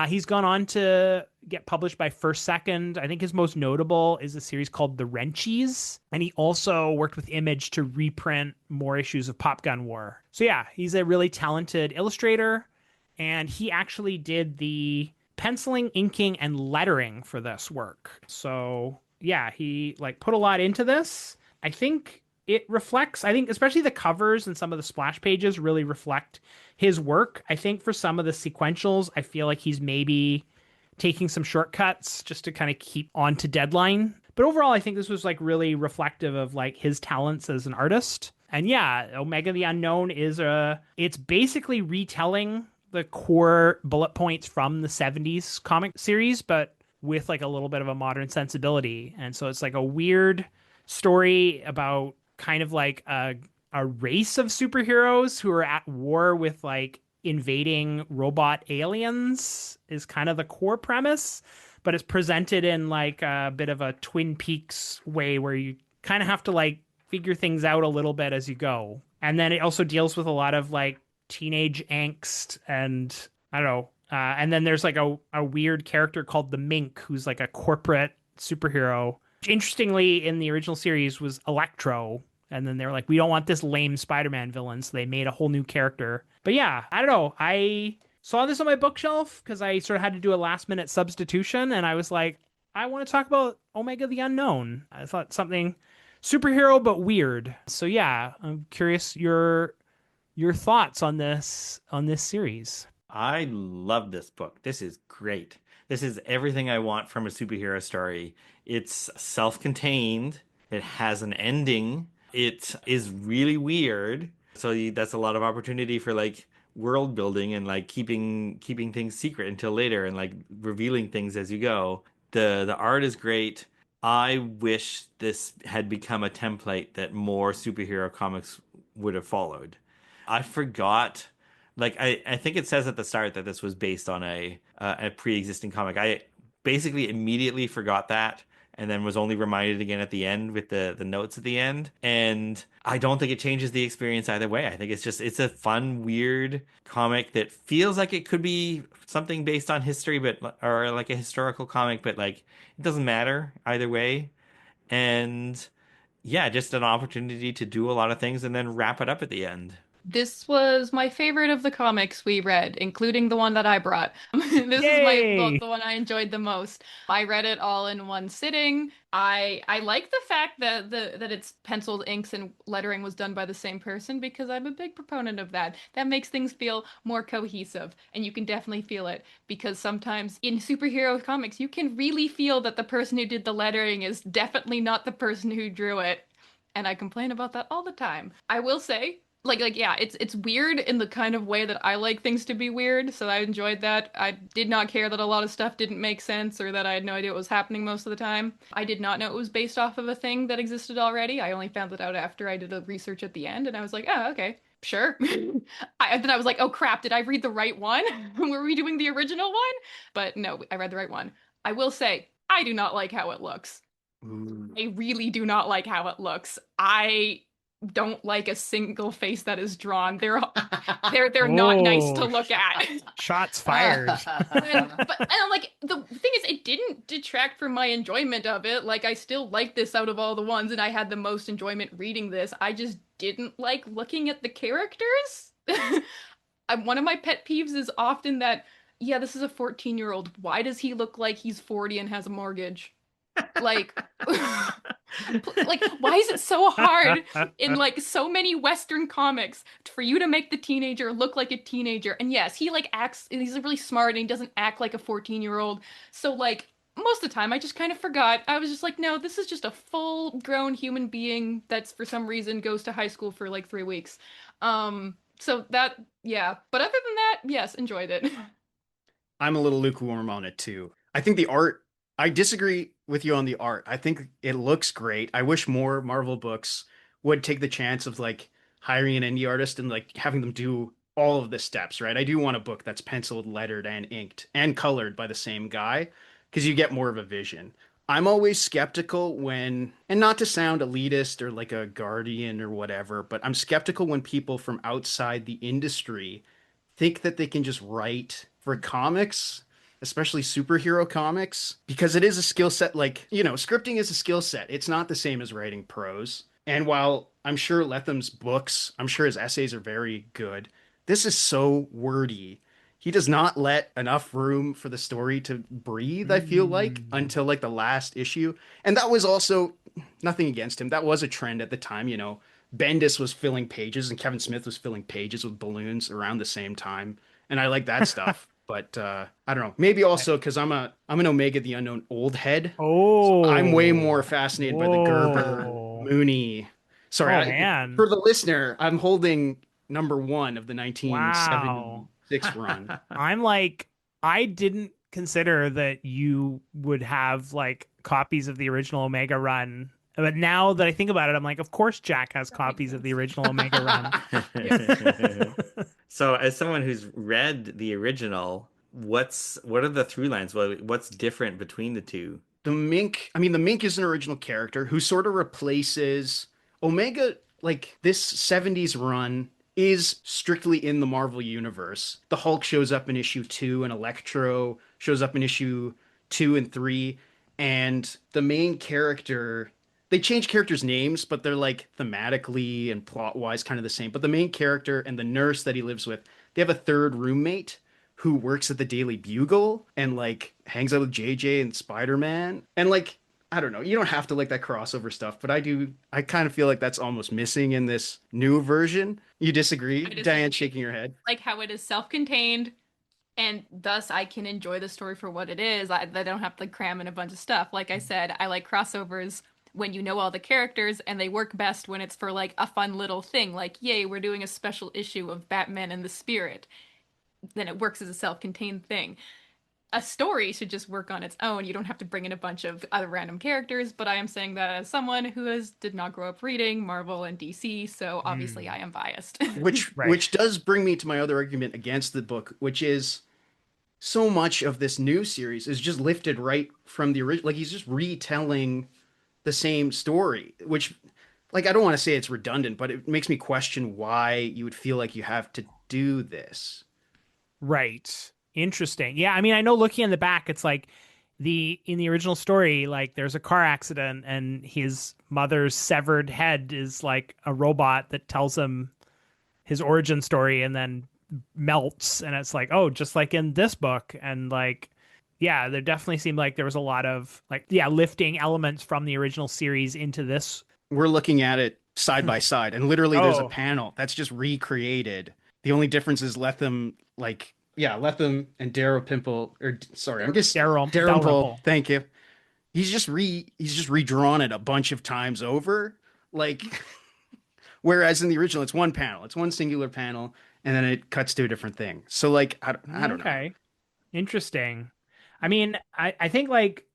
He's gone on to get published by First Second. I think his most notable is a series called The Wrenchies. And he also worked with Image to reprint more issues of Pop Gun War. So yeah, he's a really talented illustrator. And he actually did the penciling, inking, and lettering for this work. So yeah, he like put a lot into this. I think it reflects, I think, especially the covers and some of the splash pages really reflect his work. I think for some of the sequentials, I feel like he's maybe taking some shortcuts just to kind of keep on to deadline. But overall, I think this was like really reflective of like his talents as an artist. And yeah, Omega the Unknown it's basically retelling the core bullet points from the 70s comic series, but with like a little bit of a modern sensibility. And so it's like a weird story about kind of like a race of superheroes who are at war with like invading robot aliens is kind of the core premise, but it's presented in like a bit of a Twin Peaks way where you kind of have to like figure things out a little bit as you go. And then it also deals with a lot of like teenage angst and I don't know. And then there's like a weird character called the Mink who's like a corporate superhero. Which interestingly, in the original series was Electro. And then they were like, we don't want this lame Spider-Man villain. So they made a whole new character. But yeah, I don't know. I saw this on my bookshelf because I sort of had to do a last minute substitution. And I was like, I want to talk about Omega the Unknown. I thought something superhero, but weird. So yeah, I'm curious your thoughts on this series.
I love this book. This is great. This is everything I want from a superhero story. It's self-contained. It has an ending. It is really weird. So that's a lot of opportunity for like world building and like keeping things secret until later and like revealing things as you go. The art is great. I wish this had become a template that more superhero comics would have followed. I forgot. Like I think it says at the start that this was based on a pre-existing comic. I basically immediately forgot that and then was only reminded again at the end with the notes at the end. And I don't think it changes the experience either way. I think it's a fun, weird comic that feels like it could be something based on history, or like a historical comic, but like it doesn't matter either way. And yeah, just an opportunity to do a lot of things and then wrap it up at the end.
This was my favorite of the comics we read, including the one that I brought. This
Yay!
is the one I enjoyed the most. I read it all in one sitting. I like the fact that that it's penciled inks and lettering was done by the same person because I'm a big proponent of that. That makes things feel more cohesive, and you can definitely feel it because sometimes in superhero comics you can really feel that the person who did the lettering is definitely not the person who drew it. And I complain about that all the time. I will say yeah, it's weird in the kind of way that I like things to be weird, so I enjoyed that. I did not care that a lot of stuff didn't make sense or that I had no idea what was happening most of the time. I did not know it was based off of a thing that existed already. I only found it out after I did a research at the end, and I was like, oh, okay, sure. Then I was like, oh crap, did I read the right one? Were we doing the original one? But no, I read the right one. I will say, I do not like how it looks.
Ooh.
I really do not like how it looks. I don't like a single face that is drawn. They're not nice to look at.
Shots fired.
And I'm like, the thing is, it didn't detract from my enjoyment of it. Like, I still like this out of all the ones, and I had the most enjoyment reading this. I just didn't like looking at the characters. One of my pet peeves is often that, yeah, this is a 14-year-old. Why does he look like he's 40 and has a mortgage? Like, like, why is it so hard in like so many Western comics for you to make the teenager look like a teenager? And yes, he like acts, he's really smart and he doesn't act like a 14-year-old. So like most of the time I just kind of forgot. I was just like, no, this is just a full-grown human being that's for some reason goes to high school for like 3 weeks. So that, yeah. But other than that, yes, enjoyed it.
I'm a little lukewarm on it too. I think the art, I disagree with you on the art. I think it looks great. I wish more Marvel books would take the chance of like hiring an indie artist and like having them do all of the steps, right? I do want a book that's penciled, lettered, and inked and colored by the same guy because you get more of a vision. I'm always skeptical when, and not to sound elitist or like a guardian or whatever, but I'm skeptical when people from outside the industry think that they can just write for comics, especially superhero comics, because it is a skill set. Like, you know, scripting is a skill set. It's not the same as writing prose. And while I'm sure Lethem's books, I'm sure his essays are very good, this is so wordy. He does not let enough room for the story to breathe, I feel like, until like the last issue. And that was also nothing against him. That was a trend at the time, you know. Bendis was filling pages and Kevin Smith was filling pages with balloons around the same time, and I like that stuff. But I don't know. Maybe also because I'm an Omega the Unknown old head, so I'm way more
Oh,
fascinated by the Gerber
whoa.
Mooney. Sorry,
Oh man.
for the listener, I'm holding #1 of the
Wow.
1976 run.
I'm like, I didn't consider that you would have like copies of the original Omega run. But now that I think about it, I'm like, of course Jack has
That
copies
makes
of the
sense.
original Omega run.
So, as someone who's read the original, what are the through lines? What's different between the two?
The Mink, I mean, the Mink is an original character who sort of replaces Omega. Like this 70s run is strictly in the Marvel universe. The Hulk shows up in issue 2, and Electro shows up in issue 2 and 3. And the main character, they change characters' names, but they're like thematically and plot wise kind of the same. But the main character and the nurse that he lives with, they have a third roommate who works at the Daily Bugle and like hangs out with JJ and Spider-Man. And like, I don't know, you don't have to like that crossover stuff, but I do. I kind of feel like that's almost missing in this new version. You disagree?
I disagree.
Diane shaking her head.
Like how it is self-contained, and thus I can enjoy the story for what it is. I don't have to cram in a bunch of stuff. Like I said, I like crossovers when you know all the characters, and they work best when it's for like a fun little thing. Like, yay, we're doing a special issue of Batman and the Spirit. Then it works as a self-contained thing. A story should just work on its own. You don't have to bring in a bunch of other random characters, but I am saying that as someone who did not grow up reading Marvel and DC, so obviously I am biased.
Which
Right.
which does bring me to my other argument against the book, which is so much of this new series is just lifted right from the original. Like he's just retelling the same story, which like I don't want to say it's redundant, but it makes me question why you would feel like you have to do this.
Right. Interesting. Yeah, I mean, I know looking in the back, it's like in the original story, like there's a car accident and his mother's severed head is like a robot that tells him his origin story and then melts, and it's like, oh, just like in this book. And like, yeah, there definitely seemed like there was a lot of like, yeah, lifting elements from the original series into this.
We're looking at it side by side, and literally there's a
Oh.
panel that's just recreated. The only difference is Lethem, like, yeah, Lethem and Dalrymple, or sorry, I'm just Dalrymple.
Dalrymple.
Thank you. He's just redrawn it a bunch of times over, like, whereas in the original it's one panel, it's one singular panel, and then it cuts to a different thing. So like, I don't know.
Okay. Interesting. I mean, I think like,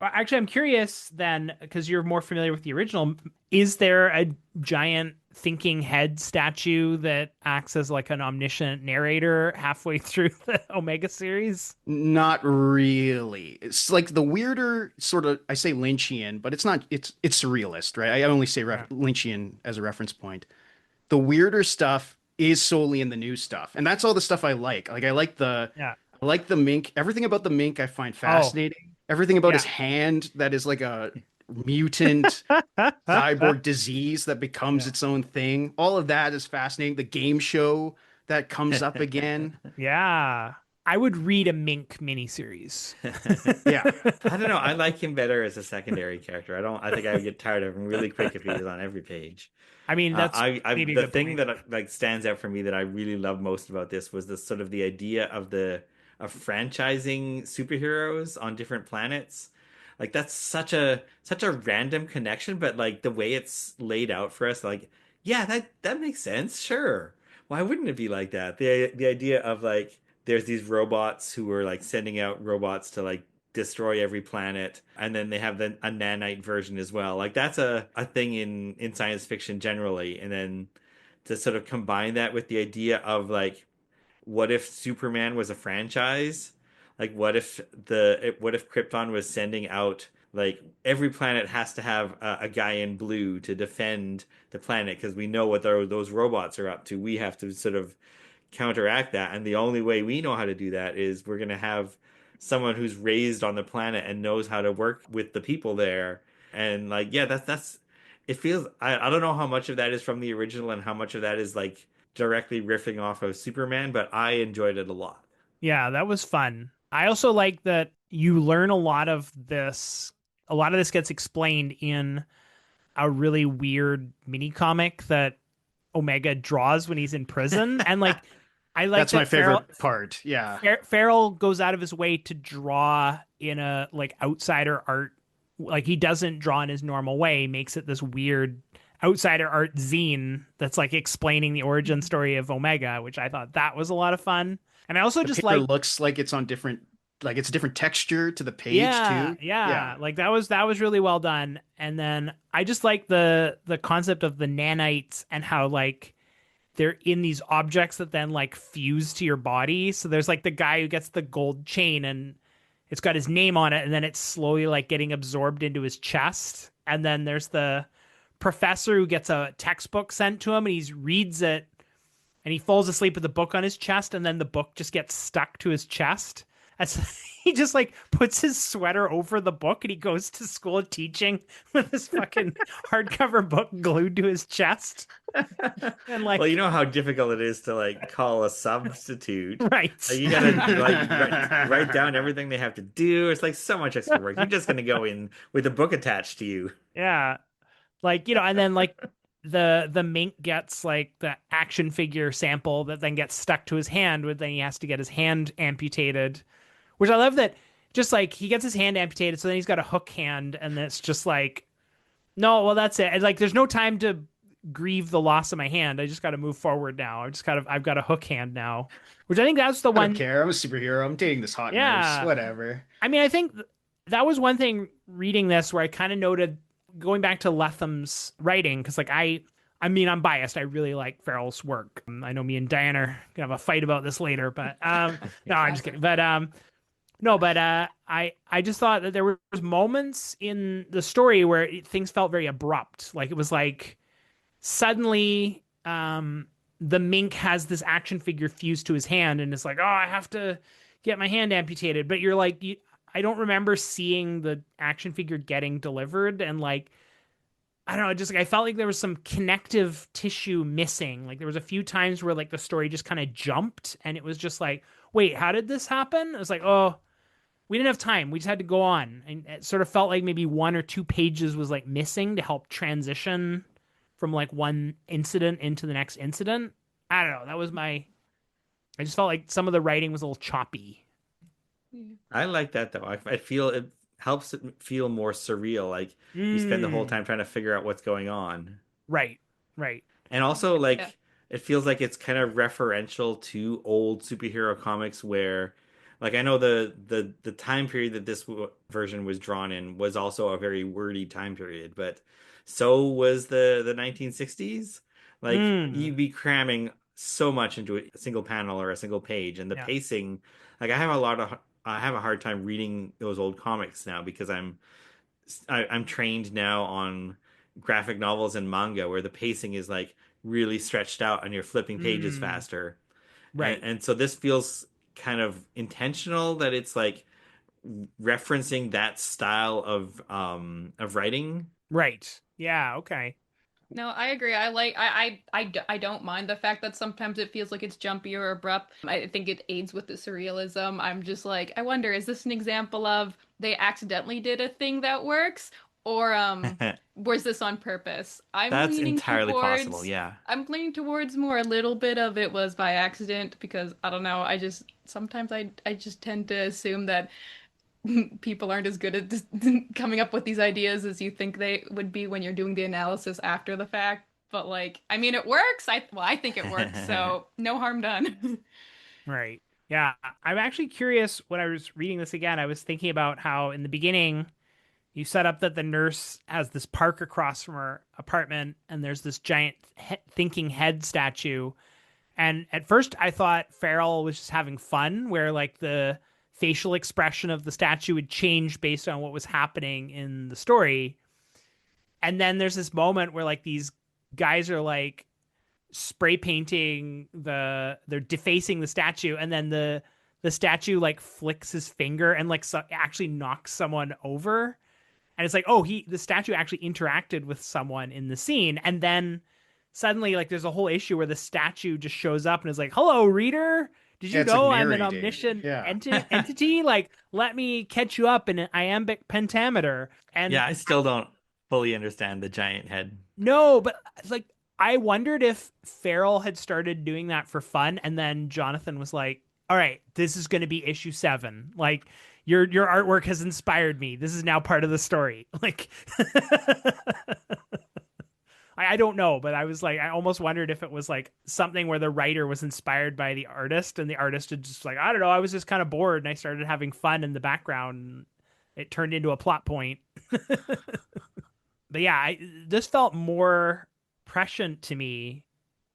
actually, I'm curious then, because you're more familiar with the original. Is there a giant thinking head statue that acts as like an omniscient narrator halfway through the Omega series?
Not really. It's like the weirder sort of, I say Lynchian, but it's not, it's surrealist, right? I only say
Yeah.
Lynchian as a reference point. The weirder stuff is solely in the new stuff. And that's all the stuff I like. Like
Yeah.
I like the mink. Everything about the mink I find fascinating. Everything about
Yeah.
his hand that is like a mutant cyborg disease that becomes
Yeah.
its own thing. All of that is fascinating. The game show that comes up again.
Yeah. I would read a Mink miniseries.
Yeah.
I don't know. I like him better as a secondary character. I think I would get tired of him really quick if he was on every page.
I mean, that's maybe a
the
good
thing
point.
that like stands out for me that I really love most about this was the sort of the idea of franchising superheroes on different planets. Like that's such a random connection, but like the way it's laid out for us, like yeah, that makes sense. Sure, why wouldn't it be like that? The idea of like there's these robots who are like sending out robots to like destroy every planet, and then they have a nanite version as well. Like that's a thing in science fiction generally, and then to sort of combine that with the idea of like what if Superman was a franchise? Like what if Krypton was sending out like every planet has to have a guy in blue to defend the planet because we know what those robots are up to. We have to sort of counteract that, and the only way we know how to do that is we're going to have someone who's raised on the planet and knows how to work with the people there. And like yeah, that's it feels I don't know how much of that is from the original and how much of that is like directly riffing off of Superman, but I enjoyed it a lot.
Yeah, that was fun. I also like that you learn a lot of this. A lot of this gets explained in a really weird mini comic that Omega draws when he's in prison. And like, I like
That's my
that
favorite part. Yeah.
Farel goes out of his way to draw in a like outsider art. Like he doesn't draw in his normal way, makes it this weird outsider art zine that's like explaining the origin story of Omega, which I thought that was a lot of fun. And I also
The
just
paper
like,
looks like it's on different, like it's a different texture to the page
yeah,
too.
yeah, like that was really well done. And then I just like the concept of the nanites and how like they're in these objects that then like fuse to your body. So there's like the guy who gets the gold chain and it's got his name on it, and then it's slowly like getting absorbed into his chest. And then there's the professor who gets a textbook sent to him and he reads it and he falls asleep with the book on his chest, and then the book just gets stuck to his chest. And so he just like puts his sweater over the book and he goes to school teaching with this fucking hardcover book glued to his chest. And like,
Well, you know how difficult it is to like call a substitute.
right.
Like, you gotta like write down everything they have to do. It's like so much extra work. You're just gonna go in with a book attached to you.
Yeah. Like, and then like the mink gets like the action figure sample that then gets stuck to his hand, but then he has to get his hand amputated, which I love that just like he gets his hand amputated. So then he's got a hook hand, and it's just like, no, well, that's it. And like, there's no time to grieve the loss of my hand. I just got to move forward now. I've got a hook hand now, which I think that's the
I
one.
don't care. I'm a superhero. I'm dating this hot nurse. Whatever.
I mean, I think that was one thing reading this where I kind of noted going back to Lethem's writing, because like I mean, I'm biased. I really like Farel's work. I know me and Diane are gonna have a fight about this later, but no, I'm just kidding. But no, but I just thought that there was moments in the story where things felt very abrupt. Like it was like suddenly the mink has this action figure fused to his hand, and it's like, oh, I have to get my hand amputated. But you're like, I don't remember seeing the action figure getting delivered, and like, I don't know, just like I felt like there was some connective tissue missing. Like there was a few times where like the story just kind of jumped, and it was just like, wait, how did this happen? It was like, oh, we didn't have time. We just had to go on, and it sort of felt like maybe 1 or 2 pages was like missing to help transition from like one incident into the next incident. I don't know. I just felt like some of the writing was a little choppy.
I like that though. I feel it helps it feel more surreal. Like you spend the whole time trying to figure out what's going on.
Right.
And also like
Yeah.
it feels like it's kind of referential to old superhero comics where like I know the time period that this version was drawn in was also a very wordy time period, but so was the 1960s. Like you'd be cramming so much into a single panel or a single page, and the pacing, like I have a hard time reading those old comics now because I'm trained now on graphic novels and manga where the pacing is like really stretched out and you're flipping pages faster.
Right.
And so this feels kind of intentional that it's like referencing that style of writing.
Right. Yeah. Okay.
No, I agree. I don't mind the fact that sometimes it feels like it's jumpy or abrupt. I think it aids with the surrealism. I'm just like, I wonder, is this an example of they accidentally did a thing that works? Or was this on purpose?
That's entirely possible, yeah.
I'm leaning towards more a little bit of it was by accident because I don't know, sometimes I just tend to assume that people aren't as good at coming up with these ideas as you think they would be when you're doing the analysis after the fact. But like, I mean, it works. I think it works. So no harm done.
Right. Yeah. I'm actually curious when I was reading this again, I was thinking about how in the beginning you set up that the nurse has this park across from her apartment and there's this giant thinking head statue. And at first I thought Farel was just having fun where like the facial expression of the statue would change based on what was happening in the story. And then there's this moment where like these guys are like spray painting they're defacing the statue, and then the statue like flicks his finger and like actually knocks someone over. And it's like, oh, the statue actually interacted with someone in the scene. And then suddenly like there's a whole issue where the statue just shows up and is like, hello, reader. Did you know I'm an omniscient entity? Like, let me catch you up in an iambic pentameter. And
yeah, I still don't fully understand the giant head.
No, but like I wondered if Farel had started doing that for fun, and then Jonathan was like, "All right, this is going to be issue 7. Like your artwork has inspired me. This is now part of the story." Like I don't know, but I was like, I almost wondered if it was like something where the writer was inspired by the artist, and the artist had just like, I don't know, I was just kind of bored, and I started having fun in the background. And it turned into a plot point. But yeah, this felt more prescient to me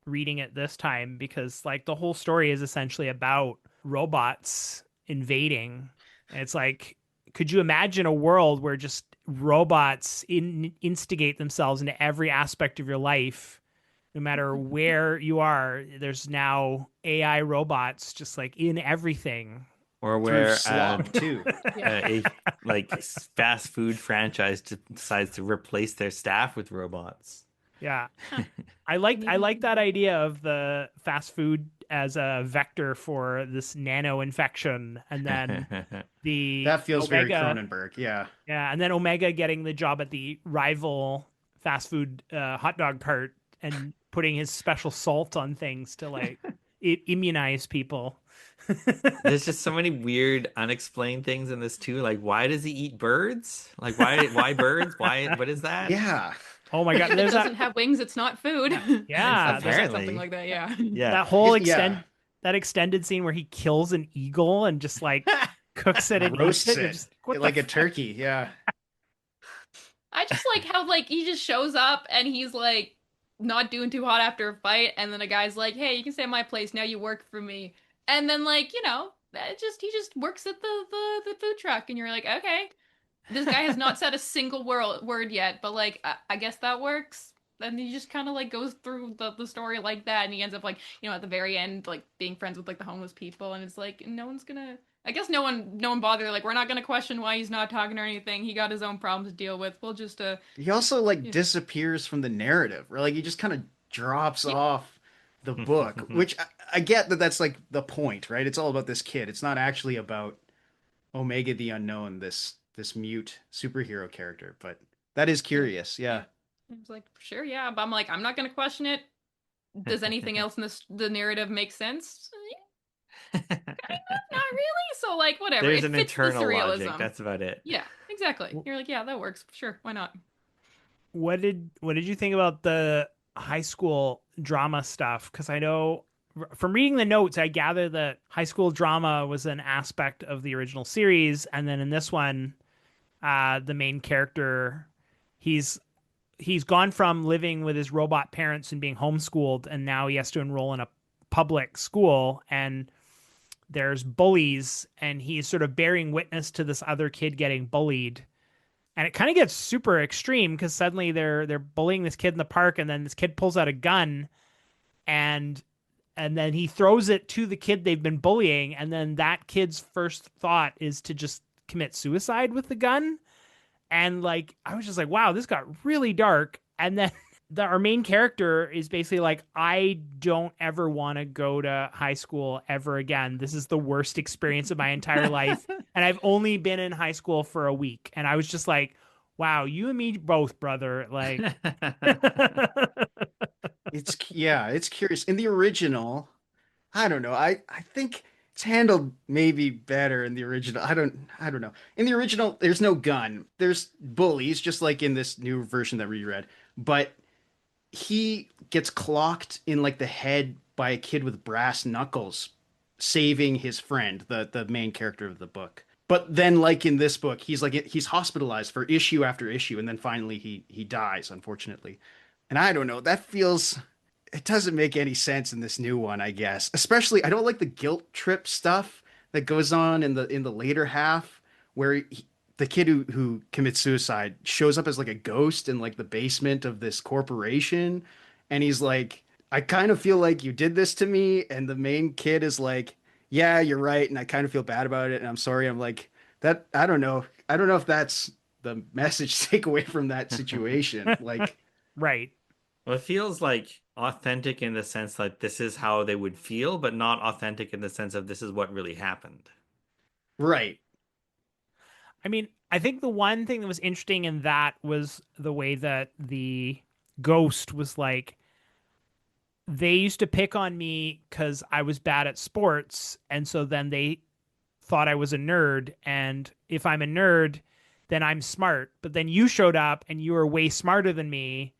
reading it this time because like the whole story is essentially about robots invading. And it's like, could you imagine a world where just robots instigate themselves into every aspect of your life, no matter where you are? There's now AI robots just like in everything.
Or
Through
where
slop too.
a like fast food franchise decides to replace their staff with robots.
Yeah. I like that idea of the fast food as a vector for this nano infection, and then the
That feels very
Omega,
Cronenberg. Yeah.
yeah, and then Omega getting the job at the rival fast food hot dog cart and putting his special salt on things to like immunize people.
There's just so many weird, unexplained things in this too. Like, why does he eat birds? Like, why birds? Why? What is that?
Yeah.
Oh my god,
If it
there's
doesn't
that.
have wings, it's not food.
Yeah,
It's
apparently.
something like that. Yeah.
Yeah.
that whole
Yeah.
that extended scene where he kills an eagle and just like cooks it and
Roasts
eats it.
it
You're just, what
like
the
a turkey. Yeah.
I just like how like he just shows up and he's like not doing too hot after a fight, and then a guy's like, "Hey, you can stay at my place now. You work for me." And then like he just works at the food truck, and you're like, okay, this guy has not said a single word yet, but like I guess that works. And he just kind of like goes through the story like that, and he ends up like at the very end like being friends with like the homeless people, and it's like no one's gonna. I guess no one bothered. Like, we're not gonna question why he's not talking or anything. He got his own problems to deal with. We'll just
He also like
Yeah.
disappears from the narrative, or like he just kind of drops
Yeah.
off the book, which I get that that's like the point, right? It's all about this kid. It's not actually about Omega the Unknown, this mute superhero character, but that is curious. Yeah.
I was like, sure, yeah, but I'm like, I'm not gonna question it. Does anything else in the narrative make sense? Not really. So like, whatever.
There's
It
an
fits the
internal logic.
surrealism.
That's about it.
Yeah, exactly. You're like, yeah, that works. Sure, why not?
what did you think about the high school drama stuff? Because I know from reading the notes, I gather that high school drama was an aspect of the original series, and then in this one, the main character, he's gone from living with his robot parents and being homeschooled, and now he has to enroll in a public school, and there's bullies, and he's sort of bearing witness to this other kid getting bullied. And it kind of gets super extreme because suddenly they're bullying this kid in the park, and then this kid pulls out a gun, and then he throws it to the kid they've been bullying, and then that kid's first thought is to just commit suicide with the gun. And like I was just like, wow, this got really dark. And then our main character is basically like, I don't ever want to go to high school ever again. This is the worst experience of my entire life. And I've only been in high school for a week. And I was just like, wow, you and me both, brother. Like,
It's curious. In the original, I don't know. I think it's handled maybe better in the original. I don't know. In the original, there's no gun. There's bullies, just like in this new version that we read. But he gets clocked in like the head by a kid with brass knuckles, saving his friend, the main character of the book. But then, like in this book, he's hospitalized for issue after issue, and then finally he dies, unfortunately. And I don't know. That feels it doesn't make any sense in this new one, I guess. Especially, I don't like the guilt trip stuff that goes on in the later half, where the kid who commits suicide shows up as like a ghost in like the basement of this corporation, and he's like, "I kind of feel like you did this to me," and the main kid is like, "Yeah, you're right, and I kind of feel bad about it, and I'm sorry." I'm like, that I don't know. I don't know if that's the message to take away from that situation. Like,
right.
Well, it feels like authentic in the sense that this is how they would feel, but not authentic in the sense of this is what really happened.
right.
I mean, I think the one thing that was interesting in that was the way that the ghost was like, they used to pick on me because I was bad at sports. And so then they thought I was a nerd. And if I'm a nerd, then I'm smart. But then you showed up and you were way smarter than me.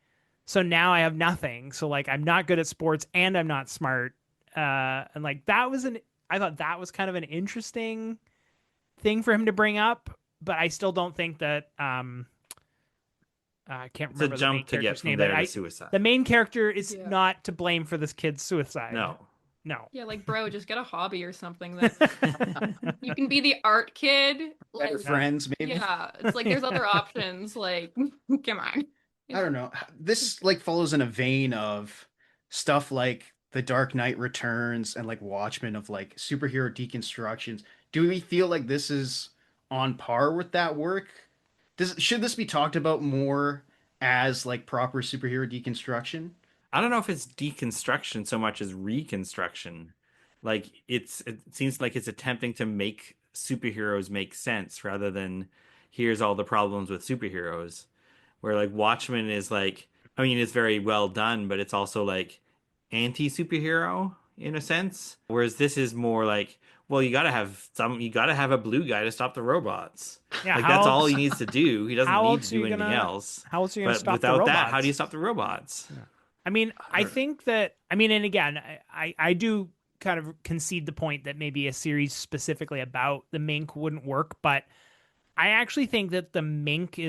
So now I have nothing. So like, I'm not good at sports and I'm not smart. And like, I thought that was kind of an interesting thing for him to bring up. But I still don't think that, I can't
It's a
remember the main
jump to get
character's
from
name,
there
but
to suicide.
the main character is
Yeah.
not to blame for this kid's suicide.
No.
No.
Yeah, like bro, just get a hobby or something that you can be the art kid.
Better
Like,
friends, maybe.
yeah, it's like there's other options. Like, come on.
I don't know. This like follows in a vein of stuff like The Dark Knight Returns and like Watchmen of like superhero deconstructions. Do we feel like this is on par with that work? Should this be talked about more as like proper superhero deconstruction?
I don't know if it's deconstruction so much as reconstruction. Like it seems like it's attempting to make superheroes make sense rather than here's all the problems with superheroes. Where like Watchmen is like, I mean, it's very well done, but it's also like anti-superhero in a sense. Whereas this is more like, well, you gotta have a blue guy to stop the robots.
Yeah,
Like
how
that's all
else-
he needs to do. He doesn't
how
need
else
to
are
do
you
anything
gonna-
else.
How else are you going to
But
stop the
without
robots?
that, how do you stop the robots?
I mean, I think that, I mean, and again, I do kind of concede the point that maybe a series specifically about the Mink wouldn't work, but I actually think that the Mink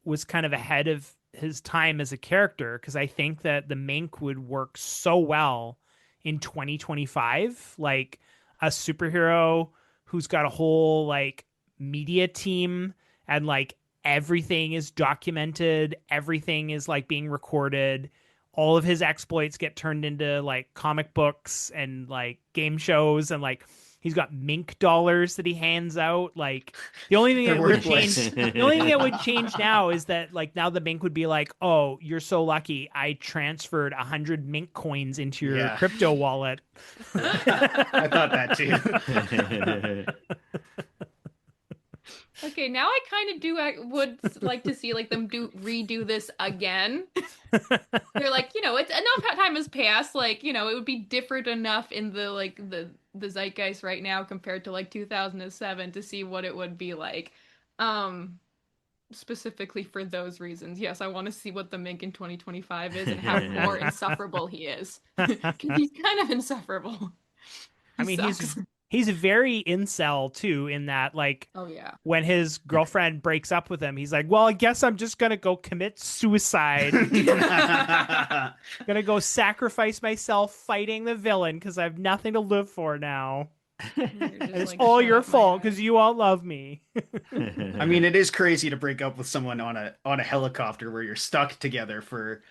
was kind of ahead of his time as a character, because I think that the Mink would work so well in 2025, like a superhero who's got a whole like media team and like everything is documented, everything is like being recorded, all of his exploits get turned into like comic books and like game shows, and like he's got mink dollars that he hands out. Like the only thing
They're
that would
worthless.
change, the only thing that would change now is that like now the mink would be like, oh, you're so lucky, I transferred 100 mink coins into your
Yeah.
crypto wallet.
I thought that too.
Okay, now I kind of would like to see like them redo this again. They're like, it's enough time has passed. Like, it would be different enough in the like the zeitgeist right now compared to like 2007 to see what it would be like. Specifically for those reasons. Yes, I want to see what the Mink in 2025 is and how more insufferable he is. 'Cause he's kind of insufferable.
I
He
mean,
sucks.
he's very incel too, in that like
Oh yeah.
when his girlfriend breaks up with him, he's like, well, I guess I'm just gonna go commit suicide. Gonna go sacrifice myself fighting the villain because I have nothing to live for now. It's all your fault because you all love me.
I mean, it is crazy to break up with someone on a helicopter where you're stuck together for,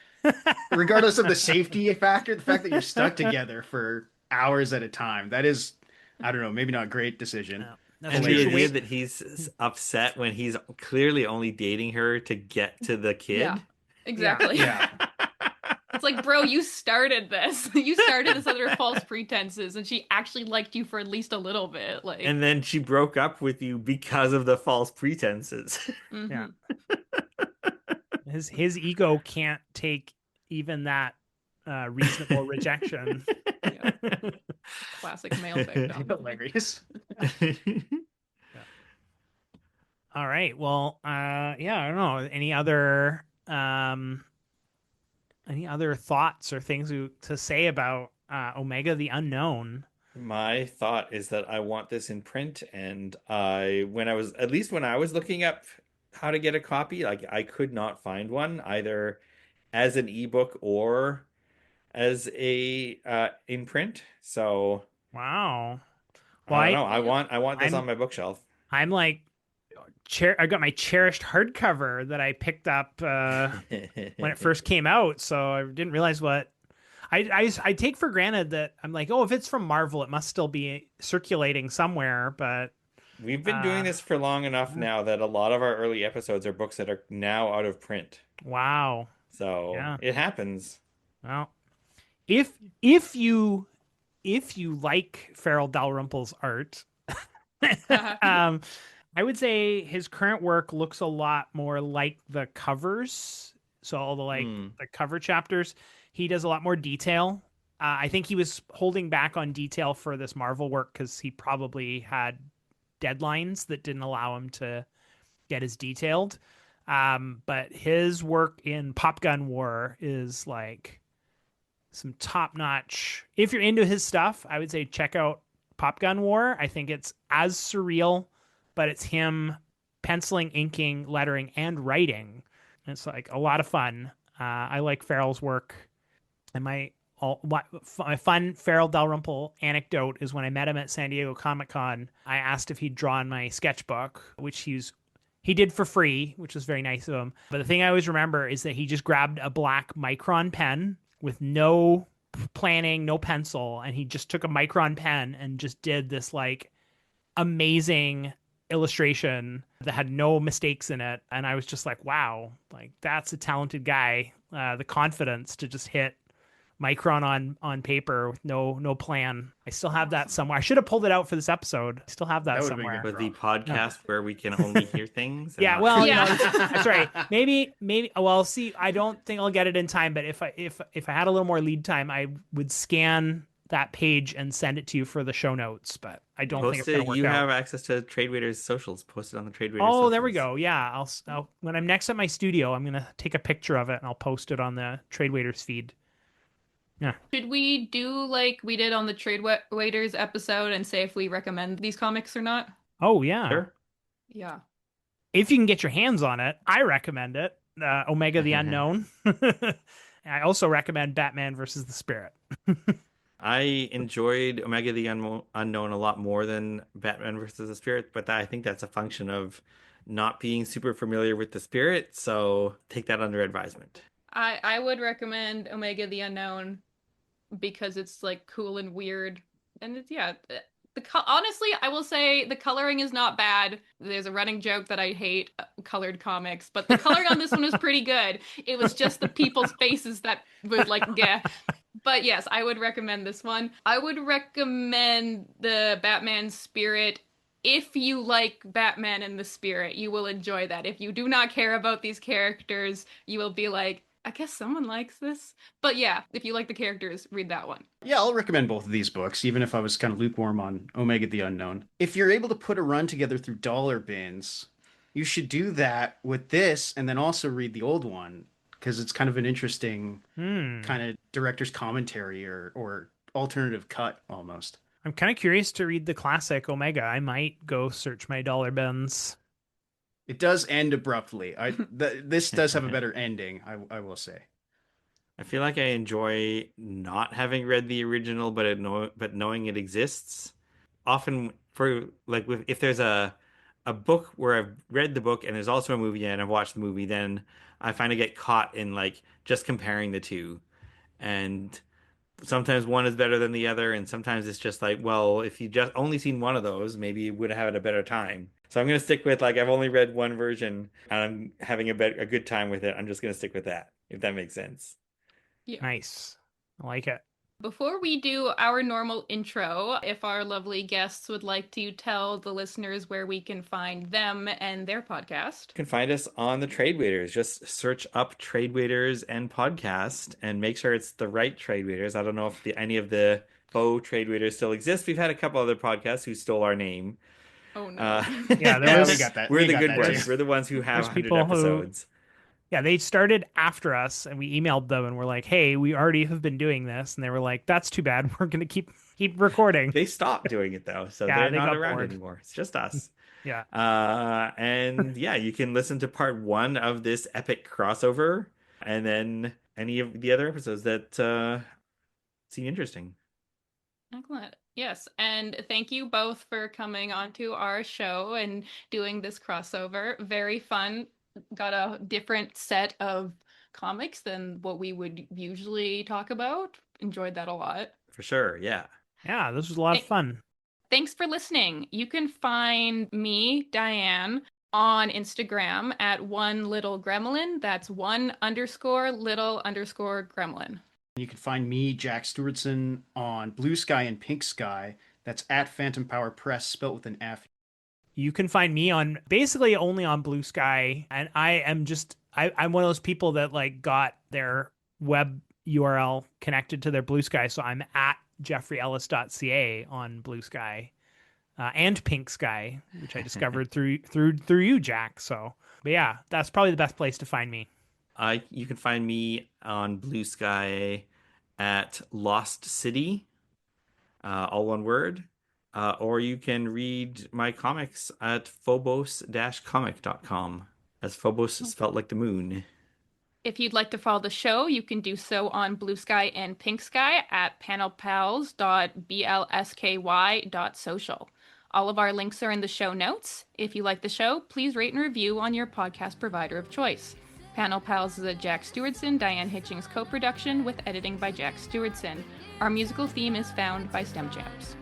regardless of the safety factor, the fact that you're stuck together for hours at a time. That is, I don't know, maybe not a great decision.
No, that's
And
true.
the
You should
idea
wait-
that he's upset when he's clearly only dating her to get to the kid.
Yeah, exactly.
Yeah.
It's like, bro, you started this. You started this under false pretenses, and she actually liked you for at least a little bit. Like,
And then she broke up with you because of the false pretenses.
mhm.
Yeah. His ego can't take even that reasonable rejection.
Yeah. Classic male victim.
Hilarious.
All right. Well, yeah, I don't know. Any other thoughts or things to say about Omega the Unknown?
My thought is that I want this in print, and when I was looking up how to get a copy, like I could not find one either as an ebook or as a in print. So
Wow. Well,
I don't know. I want this
I'm-
on my bookshelf.
I'm like, I got my cherished hardcover that I picked up when it first came out, so I didn't realize what I take for granted that I'm like, oh, if it's from Marvel, it must still be circulating somewhere. But
We've been doing this for long enough now that a lot of our early episodes are books that are now out of print.
wow,
So
Yeah.
it happens.
well, if you like Farel Dalrymple's art, I would say his current work looks a lot more like the covers. So all the the cover chapters, he does a lot more detail. I think he was holding back on detail for this Marvel work because he probably had deadlines that didn't allow him to get as detailed. But his work in Pop Gun War is like some top notch. If you're into his stuff, I would say check out Pop Gun War. I think it's as surreal, but it's him penciling, inking, lettering, and writing. It's like a lot of fun. I like Farel's work. And my fun Farel Dalrymple anecdote is when I met him at San Diego Comic-Con, I asked if he'd drawn my sketchbook, which he did for free, which was very nice of him. But the thing I always remember is that he just grabbed a black Micron pen with no planning, no pencil, and he just took a Micron pen and just did this like amazing illustration that had no mistakes in it. And I was just like, wow, like that's a talented guy. The confidence to just hit Micron on paper with no plan. I still have that somewhere. I should have pulled it out for this episode. I still have that
That would've been
somewhere.
good.
With the podcast where we can only hear things. And
Yeah,
not
well,
see
you know,
them.
that's right. Maybe. Well, see, I don't think I'll get it in time. But if I had a little more lead time, I would scan that page and send it to you for the show notes. But I don't think it's
Post
gonna
it.
work
You
out.
have access to TradeWaiters socials. Post it on the TradeWaiters.
Oh, there we
socials.
go. Yeah, I'll when I'm next at my studio, I'm gonna take a picture of it and I'll post it on the TradeWaiters feed. Yeah.
Should we do like we did on the TradeWaiters episode and say if we recommend these comics or not?
Oh yeah.
Sure.
Yeah.
If you can get your hands on it, I recommend it. Omega the Unknown. I also recommend Batman versus the Spirit.
I enjoyed Omega the Unknown a lot more than Batman versus the Spirit, but I think that's a function of not being super familiar with the Spirit, so take that under advisement.
I would recommend Omega the Unknown because it's like cool and weird. And it's honestly, I will say the coloring is not bad. There's a running joke that I hate colored comics, but the coloring on this one was pretty good. It was just the people's faces that was like, yeah. But yes, I would recommend this one. I would recommend the Batman Spirit. If you like Batman and the Spirit, you will enjoy that. If you do not care about these characters, you will be like, I guess someone likes this. But yeah, if you like the characters, read that one.
Yeah, I'll recommend both of these books, even if I was kind of lukewarm on Omega the Unknown. If you're able to put a run together through dollar bins, you should do that with this and then also read the old one, because it's kind of an interesting kind of director's commentary or alternative cut almost.
I'm kind of curious to read the classic Omega. I might go search my dollar bins.
It does end abruptly. This does have a better ending, I will say.
I feel like I enjoy not having read the original, but knowing it exists. Often, for like, if there's a book where I've read the book and there's also a movie and I've watched the movie, then I find I get caught in like just comparing the two, and sometimes one is better than the other, and sometimes it's just like, well, if you just only seen one of those, maybe you would have had a better time. So I'm going to stick with like I've only read one version and I'm having a good time with it. I'm just going to stick with that, if that makes sense.
Yeah.
Nice. I like it.
Before we do our normal intro, if our lovely guests would like to tell the listeners where we can find them and their podcast.
You can find us on the TradeWaiters. Just search up TradeWaiters and podcast and make sure it's the right TradeWaiters. I don't know if any of the faux TradeWaiters still exist. We've had a couple other podcasts who stole our name.
Oh no.
Yeah,
We got that.
We're
We
the
got
good
that
ones.
too.
We're the ones who have
There's
100
people who-
episodes.
Yeah, they started after us and we emailed them and we're like, hey, we already have been doing this. And they were like, that's too bad. We're going to keep recording.
They stopped doing it though, so
Yeah,
they're
they
not
got
around
bored.
anymore. It's just us.
Yeah.
And yeah, you can listen to part 1 of this epic crossover, and then any of the other episodes that seem interesting.
Excellent. Yes, and thank you both for coming onto our show and doing this crossover. Very fun. Got a different set of comics than what we would usually talk about. Enjoyed that a lot.
For sure, yeah.
Yeah, this was a lot of fun.
Thanks for listening. You can find me, Diane, on Instagram at @1littlegremlin. That's @1_little_gremlin.
You can find me, Jack Stewartson, on Blue Sky and Pink Sky. That's at Phantom Power Press, spelt with an F.
You can find me on basically only on Blue Sky, and I'm one of those people that like got their web URL connected to their Blue Sky, so I'm at jeffreyellis.ca on Blue Sky. And Pink Sky, which I discovered through you, Jack. So, but yeah, that's probably the best place to find me.
You can find me on Blue Sky at Lost City, all one word, or you can read my comics at phobos-comic.com, as Phobos is spelled like the moon.
If you'd like to follow the show, you can do so on Blue Sky and Pink Sky at panelpals.blsky.social. All of our links are in the show notes. If you like the show, please rate and review on your podcast provider of choice. Panel Pals is a Jack Stewardson, Diane Hitchings co-production with editing by Jack Stewardson. Our musical theme is found by Stemchamps.